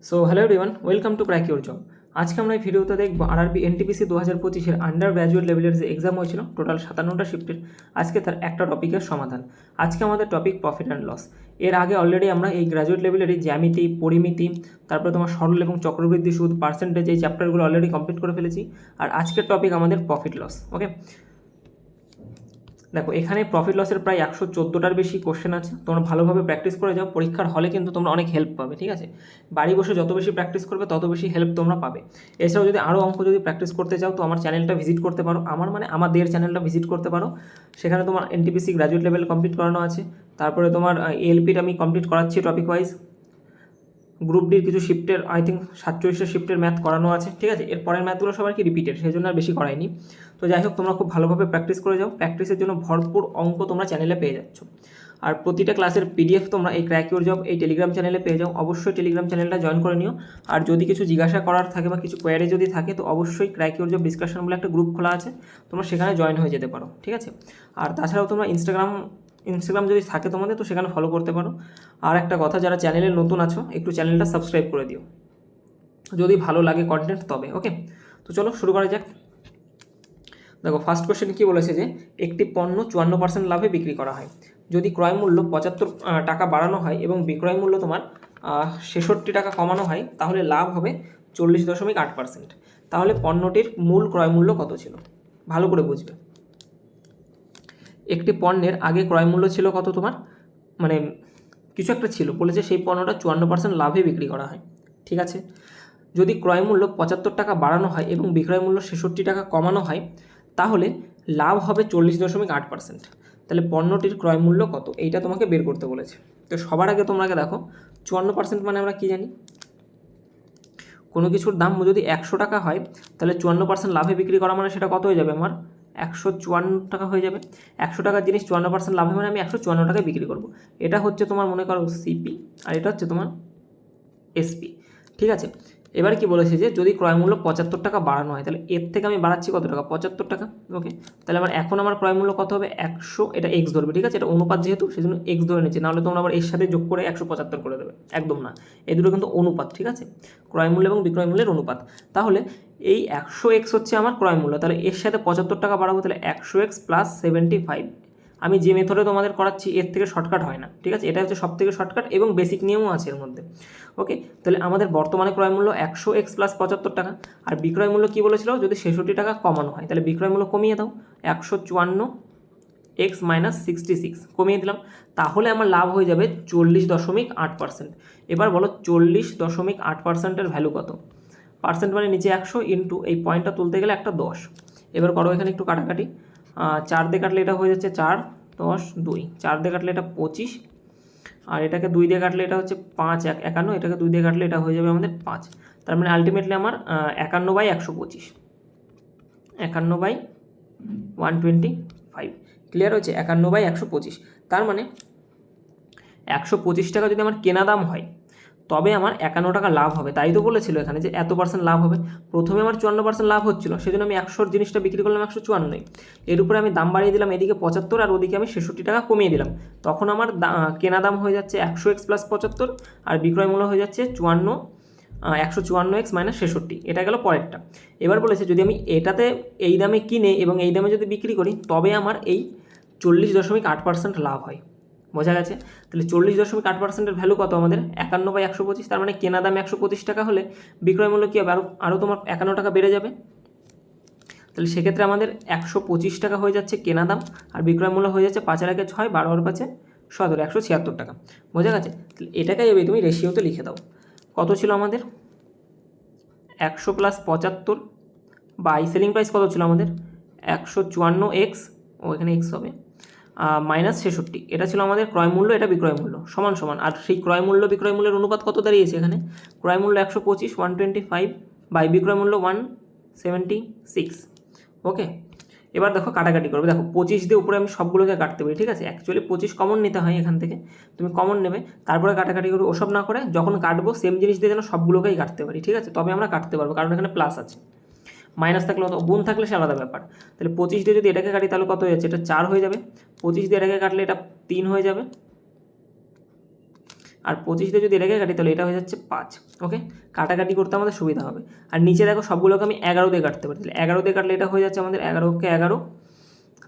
So hello everyone, welcome to crack your job. আজকে আমরা এই ভিডিওতে দেখবো আরআরবি এনটিপিসি 2025-এর আন্ডার গ্র্যাজুয়েট লেভেলের যে এক্সাম হয়েছিল টোটাল 57টা শিফটের, আজকে তার একটা টপিকের সমাধান। আজকে আমাদের টপিক প্রফিট অ্যান্ড লস। এর আগে অলরেডি আমরা এই গ্র্যাজুয়েট লেভেলেরই জ্যামিতি, পরিমিতি, তারপরে তোমার সরল এবং চক্রবৃদ্ধি সুদ, পার্সেন্টেজ, এই চ্যাপ্টারগুলো অলরেডি কমপ্লিট করে ফেলেছি। আর আজকের টপিক আমাদের প্রফিট লস। ওকে, দেখো এখানে প্রফিট লসের প্রায় 114টার বেশি কোশ্চেন আছে। তোমরা ভালোভাবে প্র্যাকটিস করে যাও, পরীক্ষার হলে কিন্তু তোমরা অনেক হেল্প পাবে। ঠিক আছে, বাড়ি বসে যত বেশি প্র্যাকটিস করবে তত বেশি হেল্প তোমরা পাবে। এছাড়াও যদি আরও অঙ্ক যদি প্র্যাকটিস করতে চাও তো আমার চ্যানেলটা ভিজিট করতে পারো, আমাদের চ্যানেলটা ভিজিট করতে পারো। সেখানে তোমার এনটিপিসি গ্র্যাজুয়েট লেভেল কমপ্লিট করানো আছে, তারপরে তোমার এলপিটা আমি কমপ্লিট করাচ্ছি টপিক ওয়াইজ। গ্রুপ ডির কিছু শিফটের আই থিঙ্ক 47টা শিফটের ম্যাথ করানো আছে। ঠিক আছে, এর পরের ম্যাথগুলো সবার কি রিপিটেড, সেই জন্য আর বেশি করায়নি। তো যাই হোক, তোমরা খুব ভালোভাবে প্র্যাকটিস করে যাও। প্র্যাকটিসের জন্য ভরপুর অঙ্ক তোমরা চ্যানেলে পেয়ে যাচ্ছ। আর প্রতিটা ক্লাসের পিডিএফ তোমরা এই ক্র্যাক ইউর জব এই টেলিগ্রাম চ্যানেলে পেয়ে যাও। অবশ্যই টেলিগ্রাম চ্যানেলটা জয়েন করে নিও। আর যদি কিছু জিজ্ঞাসা করার থাকে বা কিছু কোয়ারি যদি থাকে তো অবশ্যই ক্র্যাক ইউর জব ডিসকাশন বলে একটা গ্রুপ খোলা আছে, তোমরা সেখানে জয়েন হয়ে যেতে পারো। ঠিক আছে, আর তাছাড়াও তোমরা ইনস্টাগ্রাম যদি থাকে তোমাদের তো সেখানে ফলো করতে পারো। আর একটা কথা, যারা চ্যানেলে নতুন আছো একটু চ্যানেলটা সাবস্ক্রাইব করে দিও যদি ভালো লাগে কন্টেন্ট তবে। ওকে, তো চলো শুরু করা যাক। দেখো ফার্স্ট কোশ্চেন কী বলেছে যে একটি পণ্য 54% লাভে বিক্রি করা হয়। যদি ক্রয় মূল্য 75 টাকা বাড়ানো হয় এবং বিক্রয় মূল্য তোমার 66 টাকা কমানো হয় তাহলে লাভ হবে 40.8%। তাহলে পণ্যটির মূল ক্রয় মূল্য কত ছিল? ভালো করে বুঝবে। একটি পণ্যের আগে ক্রয় মূল্য ছিল কত তোমার, মানে কিছু একটা ছিল, বলেছে সেই পণ্যটা 54% লাভে বিক্রি করা হয়। ঠিক আছে, যদি ক্রয় মূল্য 75 টাকা বাড়ানো হয় এবং বিক্রয় মূল্য 66 টাকা কমানো হয় তাহলে লাভ হবে 40.8%। তাহলে পণ্যটির ক্রয় মূল্য কত এইটা তোমাকে বের করতে বলেছে। তো সবার আগে তোমরা দেখো 54% মানে আমরা কি জানি, কোনো কিছুর দাম যদি 100 টাকা হয় তাহলে 54% লাভে বিক্রি করা মানে সেটা কত হয়ে যাবে আমার 154 টাকা হয়ে যাবে। 100 টাকার জিনিস 54% লাভে মানে আমি 154 টাকায় বিক্রি করব। এটা হচ্ছে তোমার মনে করো সিপি, আর এটা হচ্ছে তোমার এসপি। ঠিক আছে, এবার কি বলেছে যে যদি ক্রয় মূল্য 75 টাকা বাড়ানো হয় তাহলে এর থেকে আমি বাড়াচ্ছি কত টাকা, 75 টাকা। ওকে, তাহলে আমার ক্রয় মূল্য কত হবে 100, এটা এক্স ধরবে। ঠিক আছে, এটা অনুপাত যেহেতু সেই জন্য এক্স ধরে নিচ্ছে, নাহলে তোমরা আবার এর সাথে যোগ করে 175 করে দেবে, একদম না। এই দুটো কিন্তু অনুপাত। ঠিক আছে, ক্রয় মূল্য এবং বিক্রয় মূল্যের অনুপাত। তাহলে এই 100x হচ্ছে আমার ক্রয় মূল্য, তাহলে এর সাথে 75 টাকা বাড়াবো, তাহলে 100x প্লাস 75। আমি যে মেথডে তোমাদের করাচ্ছি এর থেকে শর্টকাট হয় না। ঠিক আছে, এটা হচ্ছে সব থেকে শর্টকাট এবং বেসিক নিয়মও আছে এর মধ্যে। ওকে, তাহলে আমাদের বর্তমানে ক্রয় মূল্য 100x প্লাস 75 টাকা, আর বিক্রয় মূল্য কী বলেছিল যদি 66 টাকা কমানো হয়, তাহলে বিক্রয় মূল্য কমিয়ে দাও 154x মাইনাস 66 কমিয়ে দিলাম, তাহলে আমার লাভ হয়ে যাবে 40.8%। এবার বলো 40.8%-এর ভ্যালু কত? পার্সেন্ট মানে নিচে 100 ইন্টু এই পয়েন্টটা তুলতে গেলে একটা 10। এবার করো এখানে একটু কাটাকাটি, 4 দিয়ে কাটলে এটা হয়ে যাচ্ছে 4, 10, 2, 4 দিয়ে কাটলে এটা 25, আর এটাকে 2 দিয়ে কাটলে এটা হচ্ছে 5, 51, এটাকে 2 দিয়ে কাটলে এটা হয়ে যাবে আমাদের 5। তার মানে আলটিমেটলি আমার 51/125, 51/125। ক্লিয়ার হচ্ছে? 51/125। তার মানে 125 টাকা যদি আমার কেনা দাম হয় তবে আমার 51 টাকা লাভ হবে। তাই তো বলেছিল এখানে যে এত পার্সেন্ট লাভ হবে। প্রথমে আমার 54% লাভ হচ্ছিল, সেজন্য আমি 100 জিনিসটা বিক্রি করলাম 154। এর উপরে আমি দাম বাড়িয়ে দিলাম এদিকে 75, আর ওদিকে আমি 66 টাকা কমিয়ে দিলাম। তখন আমার কেনা দাম হয়ে যাচ্ছে 100x প্লাস 75, আর বিক্রয় মূল্য হয়ে যাচ্ছে 154x মাইনাস 66। এটা গেল পরেরটা। এবার বলেছে যদি আমি এটাতে এই দামে কিনে এবং এই দামে যদি বিক্রি করি তবে আমার এই 40.8% লাভ হয়। বোঝা গেছে? তাহলে 40.8%-এর ভ্যালু কত আমাদের 51/125। তার মানে কেনা দাম 125 টাকা হলে বিক্রয় মূল্য কী হবে, আরও তোমার 51 টাকা বেড়ে যাবে। তাহলে সেক্ষেত্রে আমাদের 125 টাকা হয়ে যাচ্ছে কেনা দাম, আর বিক্রয় মূল্য হয়ে যাচ্ছে 5 আর 1 6, 12 আর 5 17, 176 টাকা। বোঝা গেছে? তাহলে এটাকে এবার তুমি রেশিওতে লিখে দাও। কত ছিল আমাদের 100 প্লাস 75, বা সেলিং প্রাইস কত ছিল আমাদের 154x, ও এখানে এক্স হবে, মাইনাস 66। এটা ছিল আমাদের ক্রয় মূল্য, এটা বিক্রয় মূল্য, সমান সমান। আর সেই ক্রয় মূল্য বিক্রয় মূল্যের অনুপাত কত দাঁড়িয়েছে এখানে, ক্রয় মূল্য 125, 125 বাই বিক্রয় মূল্য 176। ওকে, এবার দেখো কাটাকাটি করবে। দেখো 25 দিয়ে উপরে আমি সবগুলোকে কাটতে পারি। ঠিক আছে, অ্যাকচুয়ালি 25 কমন নিতে হয়, এখান থেকে তুমি কমন নেবে, তারপরে কাটাকাটি করবে। ওসব না করে যখন কাটবো সেম জিনিস দিয়ে যেন সবগুলোকেই কাটতে পারি। ঠিক আছে, তবে আমরা কাটতে পারবো, কারণ এখানে প্লাস আছে। মাইনাস থাকলে অত, গুণ থাকলে সে আলাদা ব্যাপার। তাহলে 25 দিয়ে যদি এটাকে কাটি তাহলে কত হয়ে যাচ্ছে, এটা 4 হয়ে যাবে। 25 দিয়ে এটাকে কাটলে এটা 3 হয়ে যাবে। আর 25 দিয়ে যদি এটাকে কাটি তাহলে এটা হয়ে যাচ্ছে 5। ওকে, কাটাকাটি করতে আমাদের সুবিধা হবে। আর নিচে দেখো সবগুলোকে আমি 11 দিয়ে কাটতে পারি, তাহলে 11 দিয়ে কাটলে এটা হয়ে যাচ্ছে আমাদের 11কে 11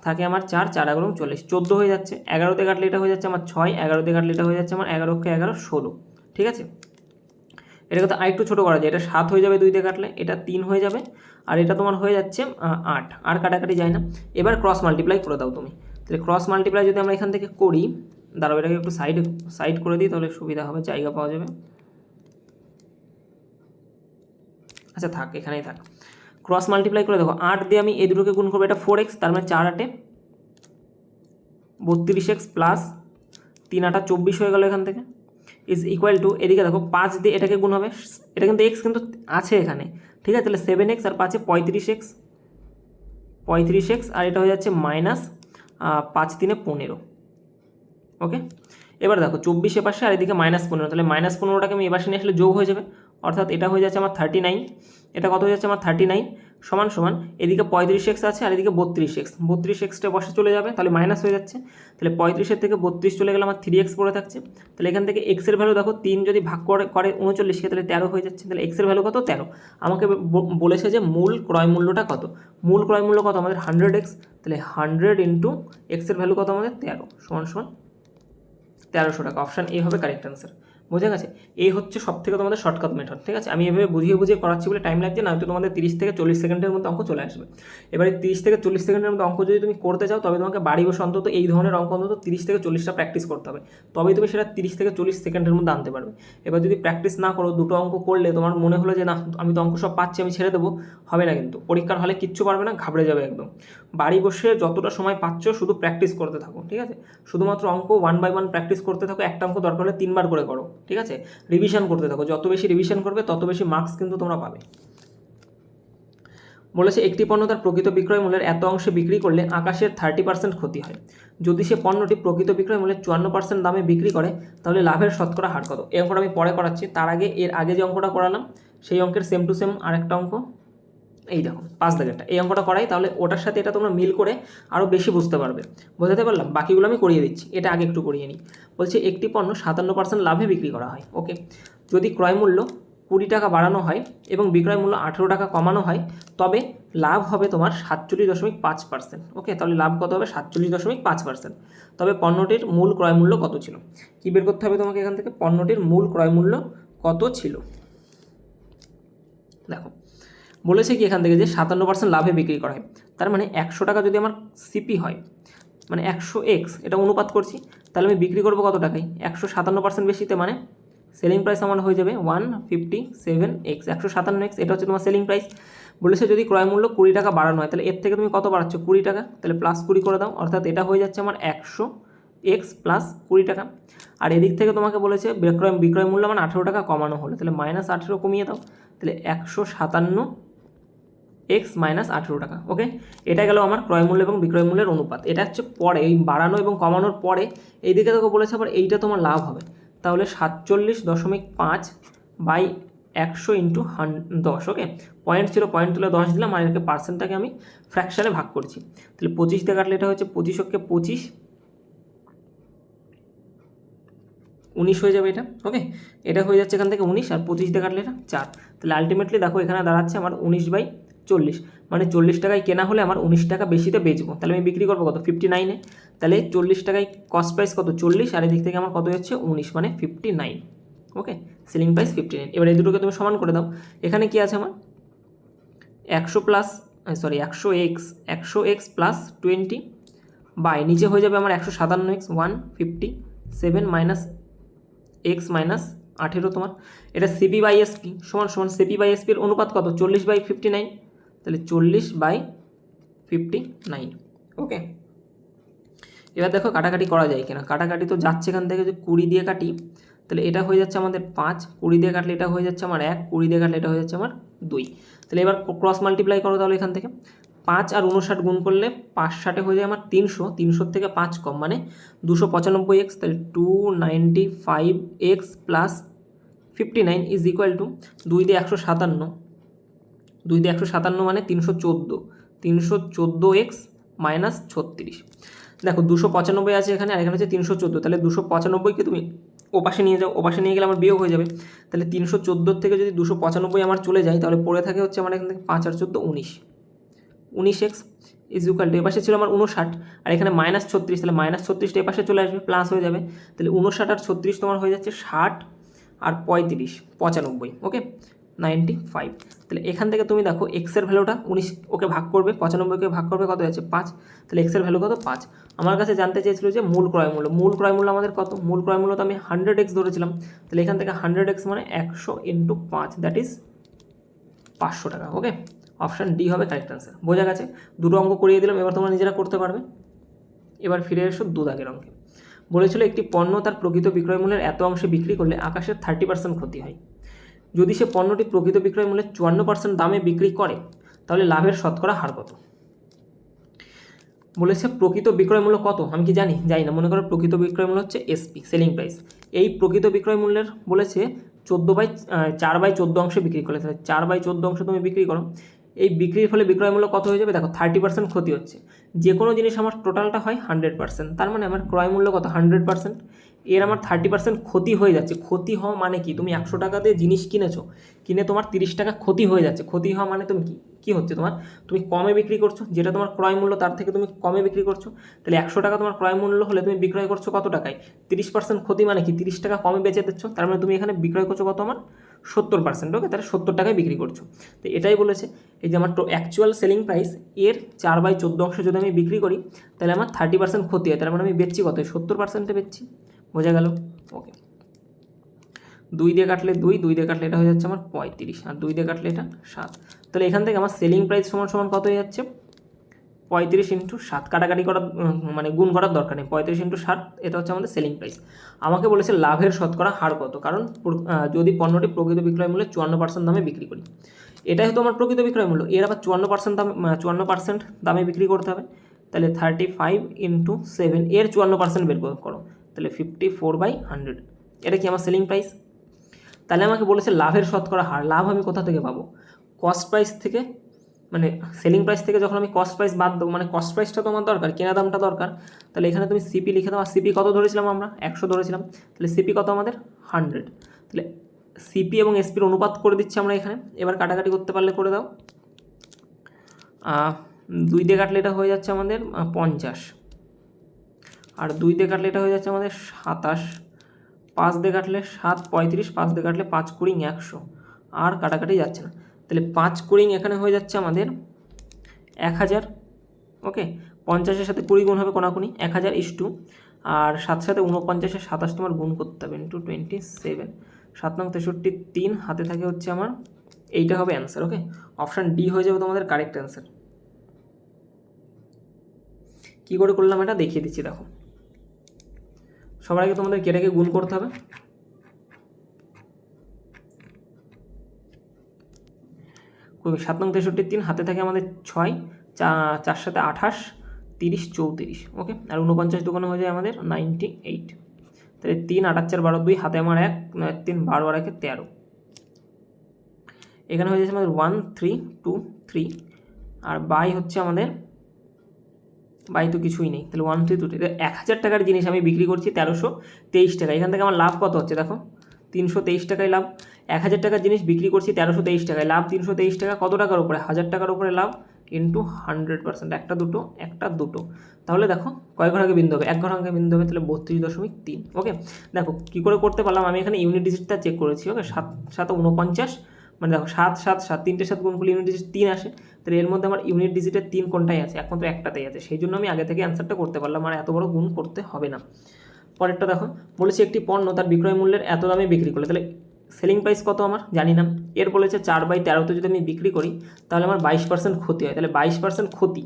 থাকে আমার 4, 4 11 40, 14 হয়ে যাচ্ছে। 11 দিয়ে কাটলে এটা হয়ে যাচ্ছে আমার 6, 11 দিয়ে কাটলে এটা হয়ে যাচ্ছে আমার 11কে 11 16। ঠিক আছে, এটাকে তো আরেকটু ছোটো করা যায়, এটা 7 হয়ে যাবে 2 দিয়ে কাটলে, এটা 3 হয়ে যাবে, আর এটা তোমার হয়ে যাচ্ছে 8, আর কাটাকাটি যায় না। এবার ক্রস মাল্টিপ্লাই করে দাও তুমি, তাহলে ক্রস মাল্টিপ্লাই যদি আমরা এখান থেকে করি, দাঁড়াও এটাকে একটু সাইড করে দিই তাহলে সুবিধা হবে, জায়গা পাওয়া যাবে। আচ্ছা থাক, এখানেই থাক। ক্রস মাল্টিপ্লাই করে দেখো, 8 দিয়ে আমি এই দুটোকে গুণ করবো, এটা 4x, তার মানে 4 8 32x প্লাস 3 8 24 হয়ে গেল এখান থেকে, ইজ ইকুয়াল টু, এদিকে দেখো 5 দিয়ে এটাকে গুণ হবে, এটা কিন্তু x কিন্তু আছে এখানে, ঠিক আছে, তাহলে 7x আর 5 35x, আর এটা হয়ে যাচ্ছে মাইনাস 5 3 15। ওকে, এবার দেখো 24 এপাশে আর এদিকে -15, তাহলে -15টাকে আমি এপাশে নিয়ে আসলে যোগ হয়ে যাবে, অর্থাৎ এটা হয়ে যাচ্ছে আমার 39, এটা কত হয়ে যাচ্ছে আমার 39 সমান সমান এদিকে 35x আছে আর এদিকে 32xটা বসে চলে যাবে, তাহলে মাইনাস হয়ে যাচ্ছে, তাহলে 35 থেকে 32 চলে গেলে আমার 3x পড়ে থাকছে, তাহলে এখান থেকে x এর ভ্যালু দেখো 3 যদি ভাগ করে 39কে তাহলে 13 হয়ে যাচ্ছে, তাহলে x এর ভ্যালু কত 13। আমাকে বলেছে যে মূল ক্রয় মূল্যটা কত, মূল ক্রয় মূল্য কত আমাদের 100x, তাহলে 100 ইন্টু x এর ভ্যালু কত আমাদের 13 সমান সমান 1300 টাকা। অপশান এ হবে কারেক্ট অ্যান্সার। বোঝা গেছে, এই হচ্ছে সব থেকে তোমাদের শর্টকাট মেথড। ঠিক আছে, আমি এভাবে বুঝিয়ে করাচ্ছি বলে টাইম লাগছে, না হয়তো তোমাদের 30 থেকে 40 সেকেন্ডের মধ্যে অঙ্ক চলে আসবে। এবারে 30 থেকে 40 সেকেন্ডের মধ্যে অঙ্ক যদি তুমি করতে চাও, তবে তোমাকে বাড়ি বসে অন্তত এই ধরনের অঙ্ক অন্তত 30 থেকে 40টা প্র্যাকটিস করতে হবে, তবেই তুমি সেটা 30 থেকে 40 সেকেন্ডের মধ্যে আনতে পারবে। এবার যদি প্র্যাকটিস না করো, দুটো অঙ্ক করলে তোমার মনে হলো যে না আমি তো অঙ্ক সব পাচ্ছি, আমি ছেড়ে দেবো, হবে না কিন্তু। পরীক্ষার হলে কিচ্ছু পারবে না, ঘাবড়ে যাবে একদম। বাড়ি বসে যতটা সময় পাচ্ছ শুধু প্র্যাকটিস করতে থাকো। ঠিক আছে, শুধুমাত্র অঙ্ক 1 বাই 1 প্র্যাকটিস করতে থাকো, একটা অঙ্ক দরকার হলে 3বার করে করো। ঠিক আছে, রিভিশন করতে থাকো, যত বেশি রিভিশন করবে তত বেশি মার্কস কিন্তু তোমরা পাবে। বলেছে একটি পণ্য তার প্রকৃত বিক্রয় মূল্যের এত অংশে বিক্রি করলে আকাশের 30% ক্ষতি হয়। যদি সে পণ্যটি প্রকৃত বিক্রয় মূল্যের 54% দামে বিক্রি করে, তাহলে লাভের শতকরা হার কত? এই অঙ্কটা আমি পরে করাচ্ছি, তার আগে এর আগে যে অঙ্কটা করালাম সেই অঙ্কের সেম টু সেম আরেকটা অঙ্ক, এই দেখো 5 দাগেরটা, এই অঙ্কটা করাই, তাহলে ওটার সাথে এটা তোমরা মিল করে আরও বেশি বুঝতে পারবে। বোঝাতে পারলাম? বাকিগুলো আমি করিয়ে দিচ্ছি, এটা আগে একটু করিয়ে নিই। বলছে একটি পণ্য 57% লাভে বিক্রি করা হয়। ওকে, যদি ক্রয় মূল্য 20 টাকা বাড়ানো হয় এবং বিক্রয় মূল্য 18 টাকা কমানো হয়, তবে লাভ হবে তোমার 47.5%। ওকে, তাহলে লাভ কত হবে? 47.5%। তবে পণ্যটির মূল ক্রয় মূল্য কত ছিল? কী বের করতে হবে তোমাকে এখান থেকে? পণ্যটির মূল ক্রয় মূল্য কত ছিল। দেখো বলেছে কি এখান থেকে যে 57% লাভে বিক্রি করা হয়, তার মানে 100 টাকা যদি আমার সিপি হয়, মানে 100x, এটা অনুপাত করছি, তাহলে আমি বিক্রি করবো কত টাকায়? 157% বেশিতে, মানে সেলিং প্রাইস আমার হয়ে যাবে 157x, 157x, এটা হচ্ছে তোমার সেলিং প্রাইস। বলেছে যদি ক্রয় মূল্য 20 টাকা বাড়ানো হয়, তাহলে এর থেকে তুমি কত বাড়াচ্ছ? 20 টাকা, তাহলে প্লাস 20 করে দাও, অর্থাৎ এটা হয়ে যাচ্ছে আমার 100x প্লাস 20 টাকা। আর এদিক থেকে তোমাকে বলেছে বিক্রয় মূল্য মানে 18 টাকা কমানো হলো, তাহলে -18 কমিয়ে দাও, তাহলে 157x মাইনাস 18 টাকা। ওকে, এটা গেল আমার ক্রয় মূল্য এবং বিক্রয় মূল্যের অনুপাত। এটা হচ্ছে পরে, এই বাড়ানো এবং কমানোর পরে এইদিকে তোকে বলেছে আবার এইটা তোমার লাভ হবে, তাহলে 47.5 বাই 100 ইন্টু 10। ওকে, পয়েন্ট ছিল, পয়েন্ট তুলে 10 দিলাম, আর এটাকে পার্সেন্টটাকে আমি ফ্র্যাকশানে ভাগ করছি, তাহলে 25 দিয়ে কাটলে এটা হচ্ছে 25কে 25, 19 হয়ে যাবে এটা। ওকে, এটা হয়ে যাচ্ছে এখান থেকে 19, আর 25 দিয়ে কাটলে এটা 4, তাহলে আলটিমেটলি দেখো এখানে দাঁড়াচ্ছে আমার 19/40, মানে 40 টাকায় কেনা হলে আমার 19 টাকা বেশিতে বেচবো, তাহলে আমি বিক্রি করবো কত? 59-এ, তাহলে 40 টাকায় কস্ট প্রাইস কত? 40, আর এদিক থেকে আমার কত হচ্ছে? 19, মানে 59। ওকে, সেলিং প্রাইস 59। এবার এই দুটোকে তুমি সমান করে দাও, এখানে কি আছে আমার 100x প্লাস 20 বাই নিচে হয়ে যাবে আমার 157x, 157 মাইনাস x মাইনাস 18 তোমার, এটা সিপি বাই এসপি সমান সমান সিপি বাই এসপির অনুপাত কত? 40/59, তাহলে 40/59। ওকে, এবার দেখো কাটাকাটি করা যায় কিনা। কাটাকাটি তো যাচ্ছে এখান থেকে, যে 20 দিয়ে কাটি তাহলে এটা হয়ে যাচ্ছে আমাদের 5, 20 দিয়ে কাটলে এটা হয়ে যাচ্ছে আমার 1, 20 দিয়ে কাটলে এটা হয়ে যাচ্ছে আমার 2। তাহলে এবার ক্রস মাল্টিপ্লাই করো তাহলে এখান থেকে 5 আর 59 গুণ করলে 5 ষাটে হয়ে যায় আমার 300, 300 থেকে 5 কম মানে 295x, তাহলে 295x plus 59 is equal to 2 দিয়ে 157, 2 দিয়ে 157 মানে 314, 314x মাইনাস 36। দেখো 295 আছে এখানে, আর এখানে হচ্ছে 314, তাহলে 295কে তুমি ওপাশে নিয়ে যাও, ওপাশে নিয়ে গেলে আমার বিয়োগ হয়ে যাবে। তাহলে 314 থেকে যদি 295 আমার চলে যায়, তাহলে পড়ে থাকে হচ্ছে আমার এখান থেকে 5 আর 14 19, 19x ইজ ইকুয়াল টু, এপাশে ছিল আমার 59 আর এখানে -36, তাহলে -36টা এপাশে চলে আসবে, প্লাস হয়ে যাবে। তাহলে 59 আর 36 তোমার হয়ে যাচ্ছে 60 আর 35 95, ওকে 95। তাহলে এখান থেকে তুমি দেখো এক্সের ভ্যালুটা 19 ওকে ভাগ করবে, 95কে ভাগ করবে, কত যাচ্ছে 5। তাহলে এক্সের ভ্যালু কত 5। আমার কাছে জানতে চেয়েছিল যে মূল ক্রয় মূল্য আমাদের কত, মূল ক্রয় মূল্য তো আমি 100x ধরেছিলাম। তাহলে এখান থেকে 100x মানে 100 × 5, দ্যাট ইজ 500 টাকা। ওকে, অপশান ডি হবে কারেক্ট অ্যান্সার। বোঝা গেছে, দুটো অঙ্ক করিয়ে দিলাম, এবার তোমরা নিজেরা করতে পারবে। এবার ফিরে এসো 2 দাগের অঙ্কে। বলেছিল একটি পণ্য তার প্রকৃত বিক্রয় মূল্যের এত অংশে বিক্রি করলে আকাশের 30% ক্ষতি হয়। যদি সে পণ্যটি প্রকৃত বিক্রয় মূল্যের 54% দামে বিক্রি করে, তাহলে লাভের শতকরা হার কত। বলেছে প্রকৃত বিক্রয় মূল্য কত, আমি কি জানি না। মনে করো প্রকৃত বিক্রয় মূল্য হচ্ছে এসপি, সেলিং প্রাইস। এই প্রকৃত বিক্রয় মূল্যের বলেছে 4/14 অংশে বিক্রি করলে, তাহলে 4/14 অংশে তুমি বিক্রি করো, এই বিক্রির ফলে বিক্রয় মূল্য কত হয়ে যাবে, দেখো 30% ক্ষতি হচ্ছে। যে কোনো জিনিস আমার টোটালটা হয় 100%, তার মানে আমার ক্রয় মূল্য কত 100%, এর আমার 30% ক্ষতি হয়ে যাচ্ছে। ক্ষতি হওয়া মানে কি, তুমি 100 টাকা দিয়ে জিনিস কিনেছো, কিনে তোমার 30 টাকা ক্ষতি হয়ে যাচ্ছে। ক্ষতি হওয়া মানে তুমি কি হচ্ছে, তুমি কমে বিক্রি করছো, যেটা তোমার ক্রয় মূল্য তার থেকে তুমি কমে বিক্রি করছো। তাহলে 100 টাকা তোমার ক্রয় মূল্য হলে তুমি বিক্রয় করছো কত টাকায়, 30% ক্ষতি মানে কি 30 টাকা কমে বেচে দিচ্ছ, তার মানে তুমি এখানে বিক্রয় করছো কত আমার 70%। ওকে, তাহলে 70 টাকায় বিক্রি করছো। তো এটাই বলেছে, এই যে আমার অ্যাকচুয়াল সেলিং প্রাইস এর 4/14 অংশ যদি আমি বিক্রি করি, তাহলে আমার 30% ক্ষতি হয়, তার মানে আমি বেচছি কত 70%-এ বেচছি। বোঝা গেল। ওকে, 2 দিয়ে কাটলে 2 দিয়ে কাটলে এটা হয়ে যাচ্ছে আমার 35, আর 2 দিয়ে কাটলে এটা 7। তাহলে এখান থেকে আমার সেলিং প্রাইস সমান কত হয়ে যাচ্ছে 35 × 7। কাটাকাটি করার মানে গুণ করার দরকার নেই, 35 × 7 এটা হচ্ছে আমাদের সেলিং প্রাইস। আমাকে বলেছে লাভের শতকরা হার কত, কারণ যদি পণ্যটি প্রকৃত বিক্রয় মূল্যে 54% দামে বিক্রি করি, এটাই হতো আমার প্রকৃত বিক্রয় মূল্য, এর আবার 54% দামে বিক্রি করতে হবে। তাহলে 35 × 7 এর 54% বের করো, তাহলে 54/100, এটা কি আমার সেলিং প্রাইস। তাহলে আমাকে বলেছে লাভের শতকরা হার, লাভ আমি কোথা থেকে পাবো, কস্ট প্রাইস থেকে, মানে সেলিং প্রাইস থেকে যখন আমি কস্ট প্রাইস বাদ দেবো, মানে কস্ট প্রাইসটা তো আমার দরকার, কেনা দামটা দরকার। তাহলে এখানে তুমি সিপি লিখে দাও, আর সিপি কত ধরেছিলাম আমরা 100 ধরেছিলাম, তাহলে সিপি কত আমাদের 100। তাহলে সিপি এবং এসপির অনুপাত করে দিচ্ছি আমরা এখানে। এবার কাটাকাটি করতে পারলে করে দাও, 2 দিয়ে কাটলে এটা হয়ে যাচ্ছে আমাদের 50, আর 2 দিয়ে কাটলে এটা হয়ে যাচ্ছে আমাদের 27, 5 দিয়ে কাটলে 7 35, 5 দিয়ে কাটলে 5 × 20 100, আর কাটাকাটি যাচ্ছে না। তাহলে 5 × 20 এখানে হয়ে যাচ্ছে আমাদের 1000। ওকে, 50-এর সাথে 20 গুণ হবে কোনাকুনি 1000 = আর 7 সাথে 49-এর 27 তোমার গুণ করতে হবে × 27, 7 নং 63, 3 হাতে থাকে হচ্ছে আমার, এইটা হবে অ্যান্সার। ওকে, অপশান ডি হয়ে যাবে তোমাদের কারেক্ট অ্যান্সার। কী করে করলাম এটা দেখিয়ে দিচ্ছি, দেখো সবার আগে তোমাদের কেটাকে গুণ করতে হবে। 7 নং 63, 3 হাতে থাকে আমাদের 6, 4 সাথে 28, 30 34। ওকে, আর 49 দোকানে হয়ে যায় আমাদের 98। তাহলে 3 8 4 12 2 হাতে আমার 1 3 12 আর 1 13। এখানে হয়ে যাচ্ছে আমাদের 1 3 2 3, আর বাই হচ্ছে আমাদের, বাই তো কিছুই নেই, তাহলে 1 3 2 3। 1000 টাকার জিনিস আমি বিক্রি করছি 1323 টাকা। এখান থেকে আমার লাভ কত হচ্ছে দেখো 323 টাকায় লাভ। 1000 টাকার জিনিস বিক্রি করছি 1323 টাকায়, লাভ 323 টাকা, কত টাকার উপরে 1000 টাকার উপরে লাভ ইন্টু 100%, একটা দুটো। তাহলে দেখো কয় ঘর আগে বিন্দু হবে, 1 ঘর আগে বিন্দু হবে, তাহলে 32.3। ওকে, দেখো কী করে করতে পারলাম, আমি এখানে ইউনিট ডিজিটটা চেক করেছি। ওকে, 7 7 49, মানে দেখো 7 7 7 তিনটে 7 গুণ করলে ইউনিট ডিজিট 3 আসে, তাহলে এর মধ্যে আমার ইউনিট ডিজিটের 3 কোনটাই আছে, একমাত্র একটাতেই আছে, সেই জন্য আমি আগে থেকে অ্যান্সারটা করতে পারলাম, আর এত বড় গুণ করতে হবে না। পরেরটা দেখো, বলেছে একটি পণ্য তার বিক্রয় মূল্যের এত দামে বিক্রি করলে, তাহলে সেলিং প্রাইস কত আমার জানি না। এর বলেছে 4/13তে যদি আমি বিক্রি করি, তাহলে আমার 22% ক্ষতি হয়। তাহলে 22% ক্ষতি,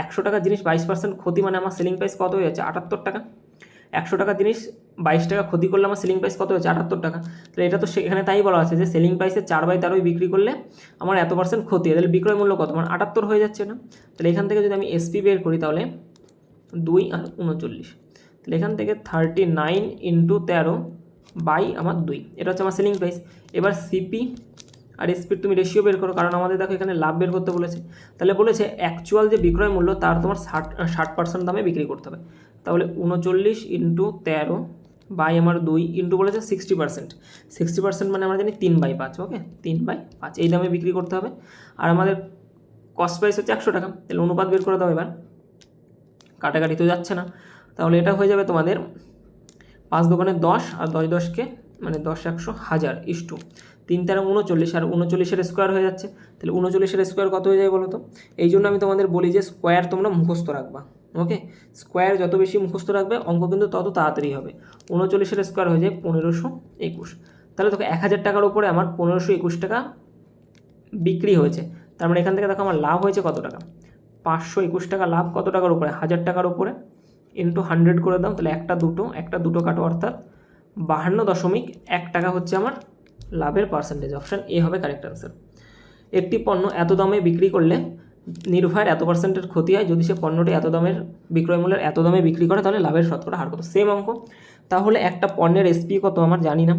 100 টাকার জিনিস 22% ক্ষতি, মানে আমার সেলিং প্রাইস কত হয়ে যাচ্ছে 78 টাকা। 100 টাকার জিনিস 22 টাকা ক্ষতি করলে আমার সেলিং প্রাইস কত হচ্ছে 78 টাকা। তাহলে এটা তো সেখানে তাই বলা আছে যে সেলিং প্রাইসের 4/13 বিক্রি করলে আমার এত % ক্ষতি হয়, তাহলে বিক্রয় মূল্য কত আমার 78 হয়ে যাচ্ছে না। তাহলে এখান থেকে যদি আমি এসপি বের করি, তাহলে 2 আর 39, তাহলে এখান থেকে 39 × 13 বাই আমার 2, এটা হচ্ছে আমার সেলিং প্রাইস। এবার সিপি আর এসপির তুমি রেশিও বের করো, কারণ আমাদের দেখো এখানে লাভ বের করতে বলেছে। তাহলে বলেছে অ্যাকচুয়াল যে বিক্রয় মূল্য তার তোমার 60% দামে বিক্রি করতে হবে। তাহলে 39 × 13 বাই আমার 2 ইন্টু বলেছে 60%। 60% মানে আমরা জানি 3/5। ওকে, 3/5 এই দামে বিক্রি করতে হবে। আর আমাদের কস্ট প্রাইস হচ্ছে 100 টাকা। তাহলে অনুপাত বের করে দাও এবার, কাটাকাটি তো যাচ্ছে না। তাহলে এটা হয়ে যাবে তোমাদের 5 দোকানে 10 আর 10 10কে মানে 10 100 1000 ইস্টু 3 13 39 আর 39-এর স্কোয়ার হয়ে যাচ্ছে। তাহলে 39-এর স্কোয়ার কত হয়ে যায় বলো তো? এই জন্য আমি তোমাদের বলি যে স্কোয়ার তোমরা মুখস্থ রাখবা। ওকে, স্কোয়ার যত বেশি মুখস্থ রাখবে অঙ্ক কিন্তু তত তাড়াতাড়ি হবে। 39-এর স্কোয়ার হয়ে যায় 1521। তাহলে দেখো 1000 টাকার উপরে আমার 1521 টাকা বিক্রি হয়েছে। তার মানে এখান থেকে দেখো আমার লাভ হয়েছে কত টাকা? 521 টাকা লাভ। কত টাকার উপরে? 1000 টাকার উপরে ইন্টু 100 করে দাও। তাহলে একটা দুটো কাটো, অর্থাৎ 52.1 টাকা হচ্ছে আমার লাভের পার্সেন্টেজ। অপশান এ হবে কারেক্ট অ্যান্সার। একটি পণ্য এত দামে বিক্রি করলে নির্ভয়ের এত পার্সেন্টের ক্ষতি হয়। যদি সে পণ্যটি এত দামের বিক্রয় মূল্যের এত দামে বিক্রি করে তাহলে লাভের শতকরা হার কত? সেম অঙ্ক। তাহলে একটা পণ্যের এসপি কত আমার জানি না,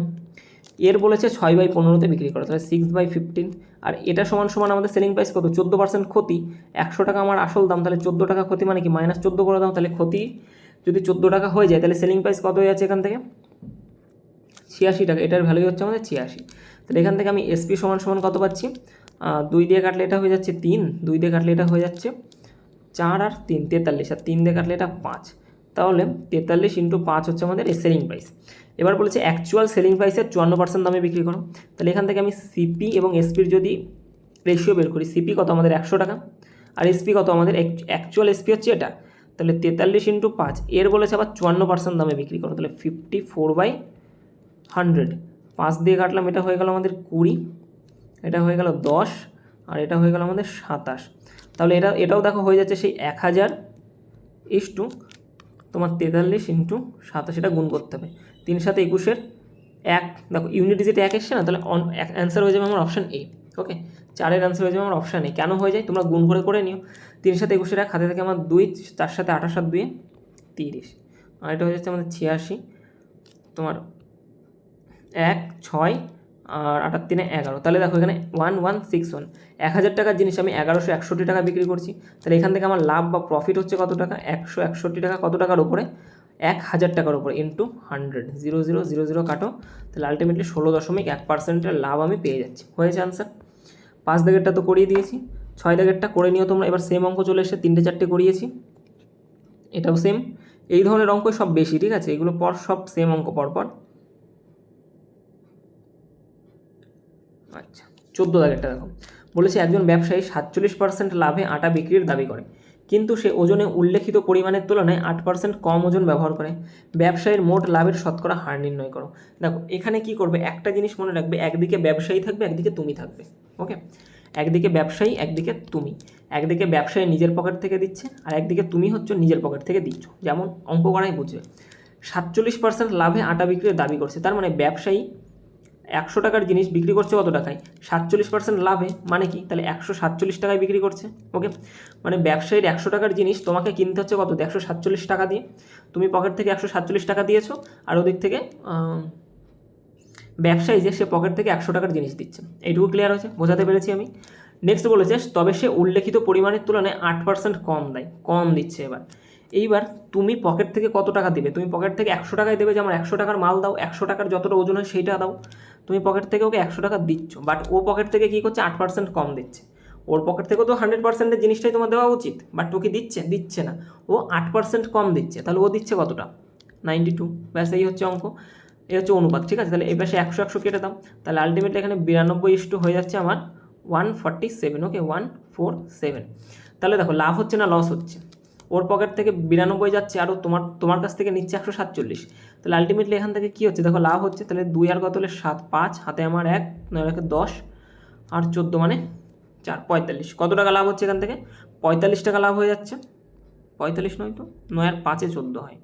এর বলেছে 6/15-তে বিক্রি করে, তাহলে 6/15। আর এটা সমান সমান আমাদের সেলিং প্রাইস কত? 14% ক্ষতি। 100 টাকা আমার আসল দাম, তাহলে 14 টাকা ক্ষতি মানে কি -14 করে দাও। তাহলে ক্ষতি যদি 14 টাকা হয়ে যায় তাহলে সেলিং প্রাইস কত হয়ে যাচ্ছে এখান থেকে? 86 টাকা। এটার ভ্যালু হচ্ছে আমাদের 86। তাহলে এখান থেকে আমি এসপি সমান সমান কত পাচ্ছি? 2 দিয়ে কাটলে এটা হয়ে যাচ্ছে 3, 2 দিয়ে কাটলে এটা হয়ে যাচ্ছে 4 আর 3 43, আর 3 দিয়ে কাটলে এটা 5। তাহলে 43 ইন্টু 5 হচ্ছে আমাদের সেলিং প্রাইস। এবার বলেছে অ্যাকচুয়াল সেলিং প্রাইসের 54% দামে বিক্রি করো। তাহলে এখান থেকে আমি সিপি এবং এসপির যদি রেশিও বের করি, সিপি কত আমাদের 100 টাকা আর এসপি কত আমাদের অ্যাকচুয়াল এসপি হচ্ছে এটা। তাহলে 43 ইন্টু 5, এর বলেছে আবার 54% দামে বিক্রি করো। তাহলে 54/100। 5 দিয়ে কাটলাম, এটা হয়ে গেল আমাদের 20, এটা হয়ে গেল 10 আর এটা হয়ে গেল আমাদের 27। তাহলে এটাও দেখো হয়ে যাচ্ছে সেই 1000 ইস্টু তোমার 43 ইন্টু 27, এটা গুণ করতে হবে। 3 7 21-এর 1, দেখো ইউনিট ডিজিট 1 এসছে না, তাহলে অ্যান্সার হয়ে যাবে আমার অপশান এ। ওকে, 4-এর অ্যান্সার হয়ে যাবে আমার অপশান এ। কেন হয়ে যায় তোমরা গুণ করে নিও। 3 7 21-এর 1 হাতে থেকে আমার 2, 4 7 28 আর 2 30, আর এটা হয়ে যাচ্ছে আমাদের 86, তোমার 1 6 আর 8 3 11। তাহলে দেখো এখানে 1161। 1000 টাকার জিনিস আমি 1161 টাকা বিক্রি করছি। তাহলে এখান থেকে আমার লাভ বা প্রফিট হচ্ছে কত টাকা? 161 টাকা। কত টাকার উপরে? 1000 টাকার উপরে ইন্টু 100, 0 0 0 0 কাটো। তাহলে আলটিমেটলি 16.1%-এর লাভ আমি পেয়ে যাচ্ছি। হয়েছে আনসার। 5 দাগেরটা তো করিয়ে দিয়েছি, 6 দাগেরটা করে নিও তোমরা। এবার সেম অঙ্ক চলে এসে 3টে 4টে করিয়েছি, এটাও সেম। এই ধরনের অঙ্ক সব বেশি, ঠিক আছে? এগুলো পর সব সেম অঙ্ক পরপর। আচ্ছা, 14 দাগেরটা দেখো, বলেছে একজন ব্যবসায়ী 47% লাভে আটা বিক্রির দাবি করে, কিন্তু সে ওজনে উল্লেখিত পরিমাণের তুলনায় 8% কম ওজন ব্যবহার করে। ব্যবসায়ীর মোট লাভের শতকরা হার নির্ণয় করো। দেখো এখানে কি করবে, একটা জিনিস মনে রাখবে, একদিকে ব্যবসায়ী থাকবে, একদিকে তুমি থাকবে। ওকে, একদিকে ব্যবসায়ী, একদিকে তুমি। একদিকে ব্যবসায়ী নিজের পকেট থেকে দিচ্ছে আর একদিকে তুমি হচ্ছে নিজের পকেট থেকে দিচ্ছ। যেমন অঙ্ক করাই বুঝবে, 47% লাভে আটা বিক্রির দাবি করছে, তার মানে ব্যবসায়ী 100 টাকার জিনিস বিক্রি করছে কত টাকায়? 47% লাভে। মানে কি? তাহলে 147 টাকায় বিক্রি করছে। ওকে, মানে ব্যবসায়ীর 100 টাকার জিনিস তোমাকে কিনতে হচ্ছে কত? 147 টাকা দিয়ে। তুমি পকেট থেকে 147 টাকা দিয়েছো, আর ওদিক থেকে ব্যবসায়ী যে সে পকেট থেকে 100 টাকার জিনিস দিচ্ছে। এইটুকু ক্লিয়ার হয়েছে? বোঝাতে পেরেছি আমি? নেক্সট বলেছে তবে সে উল্লেখিত পরিমাণের তুলনায় 8% কম দিচ্ছে। এইবার তুমি পকেট থেকে কত টাকা দেবে? তুমি পকেট থেকে 100 টাকায় দেবে, যে আমার 100 টাকার মাল দাও, 100 টাকার যতটা ওজন হয় সেইটা দাও। তুমি পকেট থেকে ওকে 100 টাকা দিচ্ছ, বাট ও পকেট থেকে কী করছে? 8% কম দিচ্ছে। ওর পকেট থেকেও তো 100%-এর জিনিসটাই তোমার দেওয়া উচিত, বাট ও কি দিচ্ছে না। ও 8% কম দিচ্ছে, তাহলে ও দিচ্ছে কতটা? 92। ব্যাস, এই হচ্ছে অঙ্ক, এই হচ্ছে অনুপাত। ঠিক আছে, তাহলে এই পাশে 100 100 কেটে দাও। তাহলে আলটিমেটলি এখানে 92 হয়ে যাচ্ছে আমার 147। ওকে, 147। তাহলে দেখো লাভ হচ্ছে না লস হচ্ছে? ওর পকেট থেকে 92 যাচ্ছে, আর তোমার কাছ থেকে নিচ্ছে 147। তাহলে আলটিমেটলি এখান থেকে কী হচ্ছে? দেখো লাভ হচ্ছে। তাহলে 2 আর কত হলে 7, 5 হাতে আমার 1, 9 1 10 আর 14 মানে 4, 45। কত টাকা লাভ হচ্ছে এখান থেকে? 45 টাকা লাভ হয়ে যাচ্ছে। 45 নয় তো, 9 আর 5 14 হয়,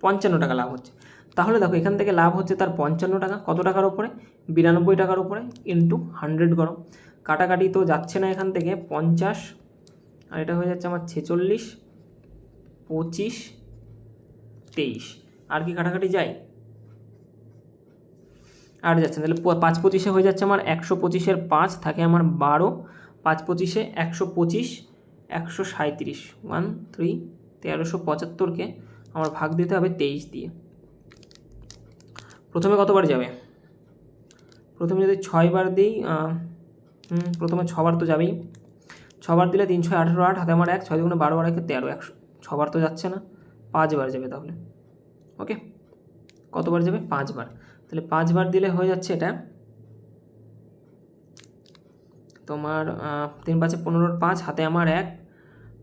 55 টাকা লাভ হচ্ছে। তাহলে দেখো এখান থেকে লাভ হচ্ছে তার 55 টাকা। কত টাকার উপরে? 92 টাকার উপরে ইন্টু 100 করো। কাটাকাটি তো যাচ্ছে না এখান থেকে, 50 আর এটা হয়ে যাচ্ছে আমার 46, 25, 23। আর কি কাটাকাটি যায়? আর যাচ্ছে না। তাহলে 5 25 হয়ে যাচ্ছে আমার 125-এর 5 থাকে আমার 12, 5 25 125, 137, 1 3 1375-কে আমার ভাগ দিতে হবে 23 দিয়ে। প্রথমে কতবার যাবে? প্রথমে যদি 6 বার দিই, প্রথমে 6 বার তো যাবেই। 6 বার দিলে 3 6 18 8, হাতে আমার 1, 6 দুগুণে 12 12 13, 6 বার তো যাচ্ছে না, 5 বার যাবে তাহলে। ওকে, কতবার যাবে? 5 বার। তাহলে 5 বার দিলে হয়ে যাচ্ছে এটা তোমার 3 5 15, 5 হাতে আমার 1,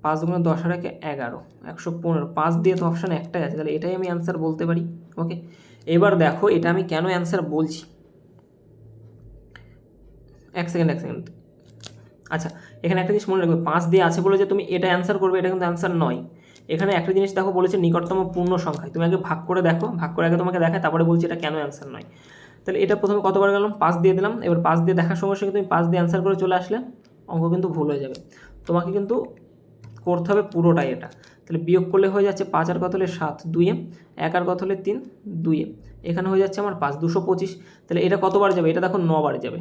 5 দুগুণে 10 আর 1 11, 115। 5 দিয়ে তো অপশান একটাই আছে, তাহলে এটাই আমি অ্যান্সার বলতে পারি। ওকে, এবার দেখো এটা আমি কেন অ্যান্সার বলছি। এক সেকেন্ড। আচ্ছা, এখানে একটা জিনিস মনে রাখবে, 5 দিয়ে আছে বলে যে তুমি এটা অ্যান্সার করবে এটা কিন্তু অ্যান্সার নয়। এখানে একটা জিনিস দেখো, বলেছে নিকটতম পূর্ণ সংখ্যায়। তুমি আগে ভাগ করে দেখো, ভাগ করে আগে তোমাকে দেখায়, তারপরে বলছি এটা কেন অ্যান্সার নয়। তাহলে এটা প্রথমে কতবার গেলাম? 5 দিয়ে দিলাম। এবার 5 দিয়ে দেখার সঙ্গে সঙ্গে তুমি 5 দিয়ে অ্যান্সার করে চলে আসলে অঙ্ক কিন্তু ভুল হয়ে যাবে। তোমাকে কিন্তু করতে হবে পুরোটাই এটা। তাহলে বিয়োগ করলে হয়ে যাচ্ছে 5 আর কত হলে 7, 2 1 আর কত হলে 3, 2 এখানে হয়ে যাচ্ছে আমার 5, 225। তাহলে এটা কতবার যাবে? এটা দেখো 9 বার যাবে।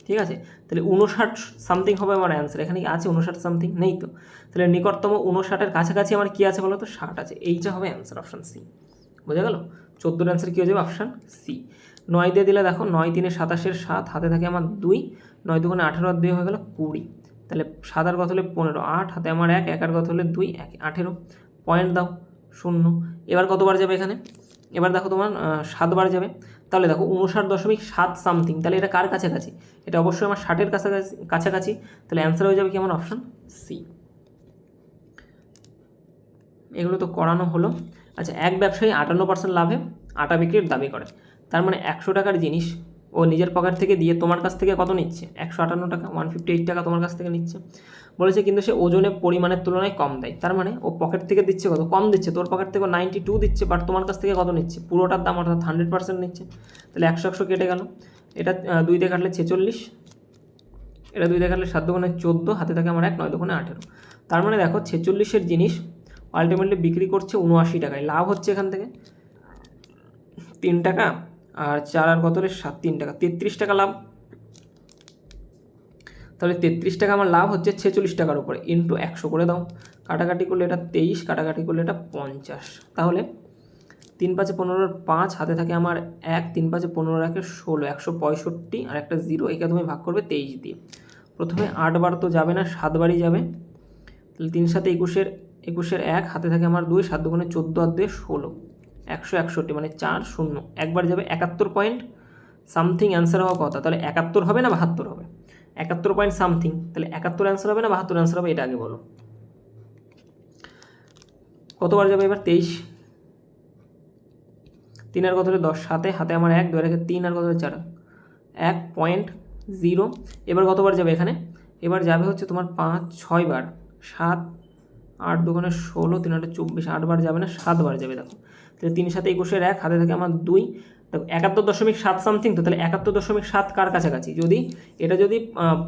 ঠিক আছে, তাহলে 59 সামথিং হবে আমার অ্যান্সার। এখানে কি আছে 59 সামথিং? নেই তো। তাহলে নিকটতম 59-এর কাছাকাছি আমার কী আছে বলো তো? 60 আছে। এইটা হবে অ্যান্সার, অপশান সি। বোঝা গেল? 14 অ্যান্সার কী হয়ে যাবে? Option C. 9 দিয়ে দিলে দেখো 9 3 27, 7 হাতে থাকে আমার 2, 9 দুগুণে 18 আর 2 হয়ে গেল 20। তাহলে 7 আর কত হলে 15, 8 হাতে আমার 1, 1 আর কত হলে 2, 18। পয়েন্ট দাও 0। এবার কতবার যাবে এখানে? এবার দেখো তোমার 7 বার যাবে। তাহলে দেখো 59.7 সামথিং। তাহলে এটা কার কাছাকাছি? এটা অবশ্যই আমার 60-এর কাছাকাছি। তাহলে অ্যান্সার হয়ে যাবে কি আমার? Option C. এগুলো তো করানো হলো। আচ্ছা, এক ব্যবসায়ী 58% লাভে আটা বিক্রির দাবি করে। তার মানে 100 টাকার জিনিস ও নিজের পকেট থেকে দিয়ে তোমার কাছ থেকে কত নিচ্ছে? 158 টাকা, 158 টাকা তোমার কাছ থেকে নিচ্ছে। বলেছে কিন্তু সে ওজনে পরিমাণের তুলনায় কম দেয়। তার মানে ও পকেট থেকে দিচ্ছে কত? কম দিচ্ছে। তোর পকেট থেকে 92 দিচ্ছে, বাট তোমার কাছ থেকে কত নিচ্ছে? পুরোটার দাম, অর্থাৎ 100% নিচ্ছে। তাহলে 100 কেটে গেল। এটা 2 দিয়ে কাটলে 46, এটা 2 দিয়ে কাটলে 7 দুগুণে 14, হাতে থাকে আমার 1, 9 দুগুণে 18। তার মানে দেখো 46-এর জিনিস আলটিমেটলি বিক্রি করছে 79 টাকায়। লাভ হচ্ছে এখান থেকে 3 টাকা, আর 4 আর কত হলে 7, 3 টাকা, 33 টাকা লাভ। তাহলে 33 টাকা আমার লাভ হচ্ছে 46 টাকার উপরে, ইন্টু 100 করে দাও। কাটাকাটি করলে এটা 23, কাটাকাটি করলে এটা 50। তাহলে 3 5 15 5, হাতে থাকে আমার 1, 3 5 15 1 16, 165 আর একটা 0। একে তুমি ভাগ করবে 23 দিয়ে। প্রথমে 8 বার তো যাবে না, 7 বারই যাবে। তাহলে 3 7 21-এর 1, হাতে থাকে আমার 2, 7 দুগুণে 14 আর 2 16, 161 মানে 4 0। একবার যাবে 71 পয়েন্ট সামথিং অ্যান্সার হওয়ার কথা। তাহলে 71 হবে না 72 হবে? 71 পয়েন্ট সামথিং। তাহলে 71 অ্যান্সার হবে না 72 অ্যান্সার হবে? এটা আগে বলো। কতবার যাবে এবার? 23। 3 আর কত হলে 10, 7 হাতে আমার 1, 2 রেখে 3 আর কত হলে 4, 1.0। এবার কতবার যাবে এখানে? এবার যাবে হচ্ছে তোমার 5 6 বার। 7 8 দুগুণে 16, 3 8 24, 8 বার যাবে না, 7 বার যাবে। দেখো তাহলে 3 7 21-এর 1, হাতে থাকে আমার 2। দেখো 71.7 সামথিং। তো তাহলে 71.7 কার কাছাকাছি? যদি এটা যদি